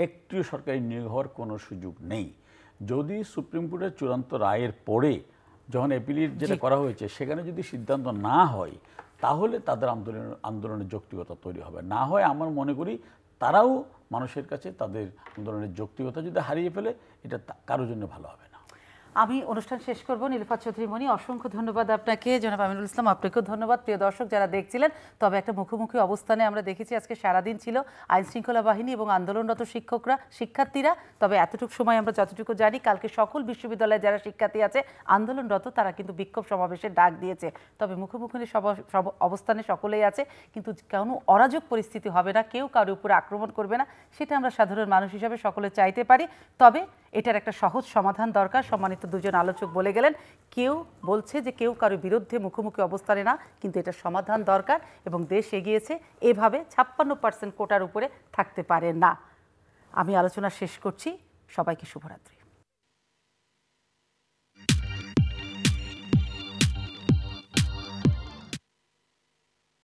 একটিও সরকারি নিয়োগ হওয়ার কোনো সুযোগ নেই। যদি সুপ্রিম কোর্টের চূড়ান্ত রায়ের পরে যখন অ্যাপিলেট যেটা করা হয়েছে সেখানে যদি সিদ্ধান্ত না হয়, তাহলে তাদের আন্দোলনের যৌক্তিকতা তৈরি হবে। না হয় আমার মনে করি তারাও মানুষের কাছে তাদের আন্দোলনের যৌক্তিকতা যদি হারিয়ে ফেলে, এটা কারোর জন্য ভালো হবে না। আমি অনুষ্ঠান শেষ করব। নীলুফার চৌধুরী মনি, অসংখ্য ধন্যবাদ আপনাকে। জনাব আমিনুল ইসলাম, আপনাকেও ধন্যবাদ। প্রিয় দর্শক যারা দেখছিলেন, তবে একটা মুখোমুখি অবস্থানে আমরা দেখেছি আজকে সারাদিন ছিল আইন শৃঙ্খলা বাহিনী এবং আন্দোলনরত শিক্ষার্থীরা। তবে এতটুকু সময় আমরা যতটুকু জানি, কালকে সকল বিশ্ববিদ্যালয়ে যারা শিক্ষার্থী আছে আন্দোলনরত, তারা কিন্তু বিক্ষোভ সমাবেশের ডাক দিয়েছে। তবে মুখোমুখি অবস্থানে সকলেই আছে, কিন্তু কোনো অরাজক পরিস্থিতি হবে না, কেউ কারোর উপরে আক্রমণ করবে না, সেটা আমরা সাধারণ মানুষ হিসাবে সকলে চাইতে পারি। তবে এটার একটা সহজ সমাধান দরকার। সম্মানিত দুজন আলোচক বলে গেলেন, কেউ বলছে যে কেউ কারোর বিরুদ্ধে মুখোমুখি অবস্থানে না, কিন্তু এটা সমাধান দরকার এবং দেশ এগিয়েছে, এভাবে 56% কোটার উপরে থাকতে পারে না। আমি আলোচনা শেষ করছি। সবাইকে শুভরাত্রি।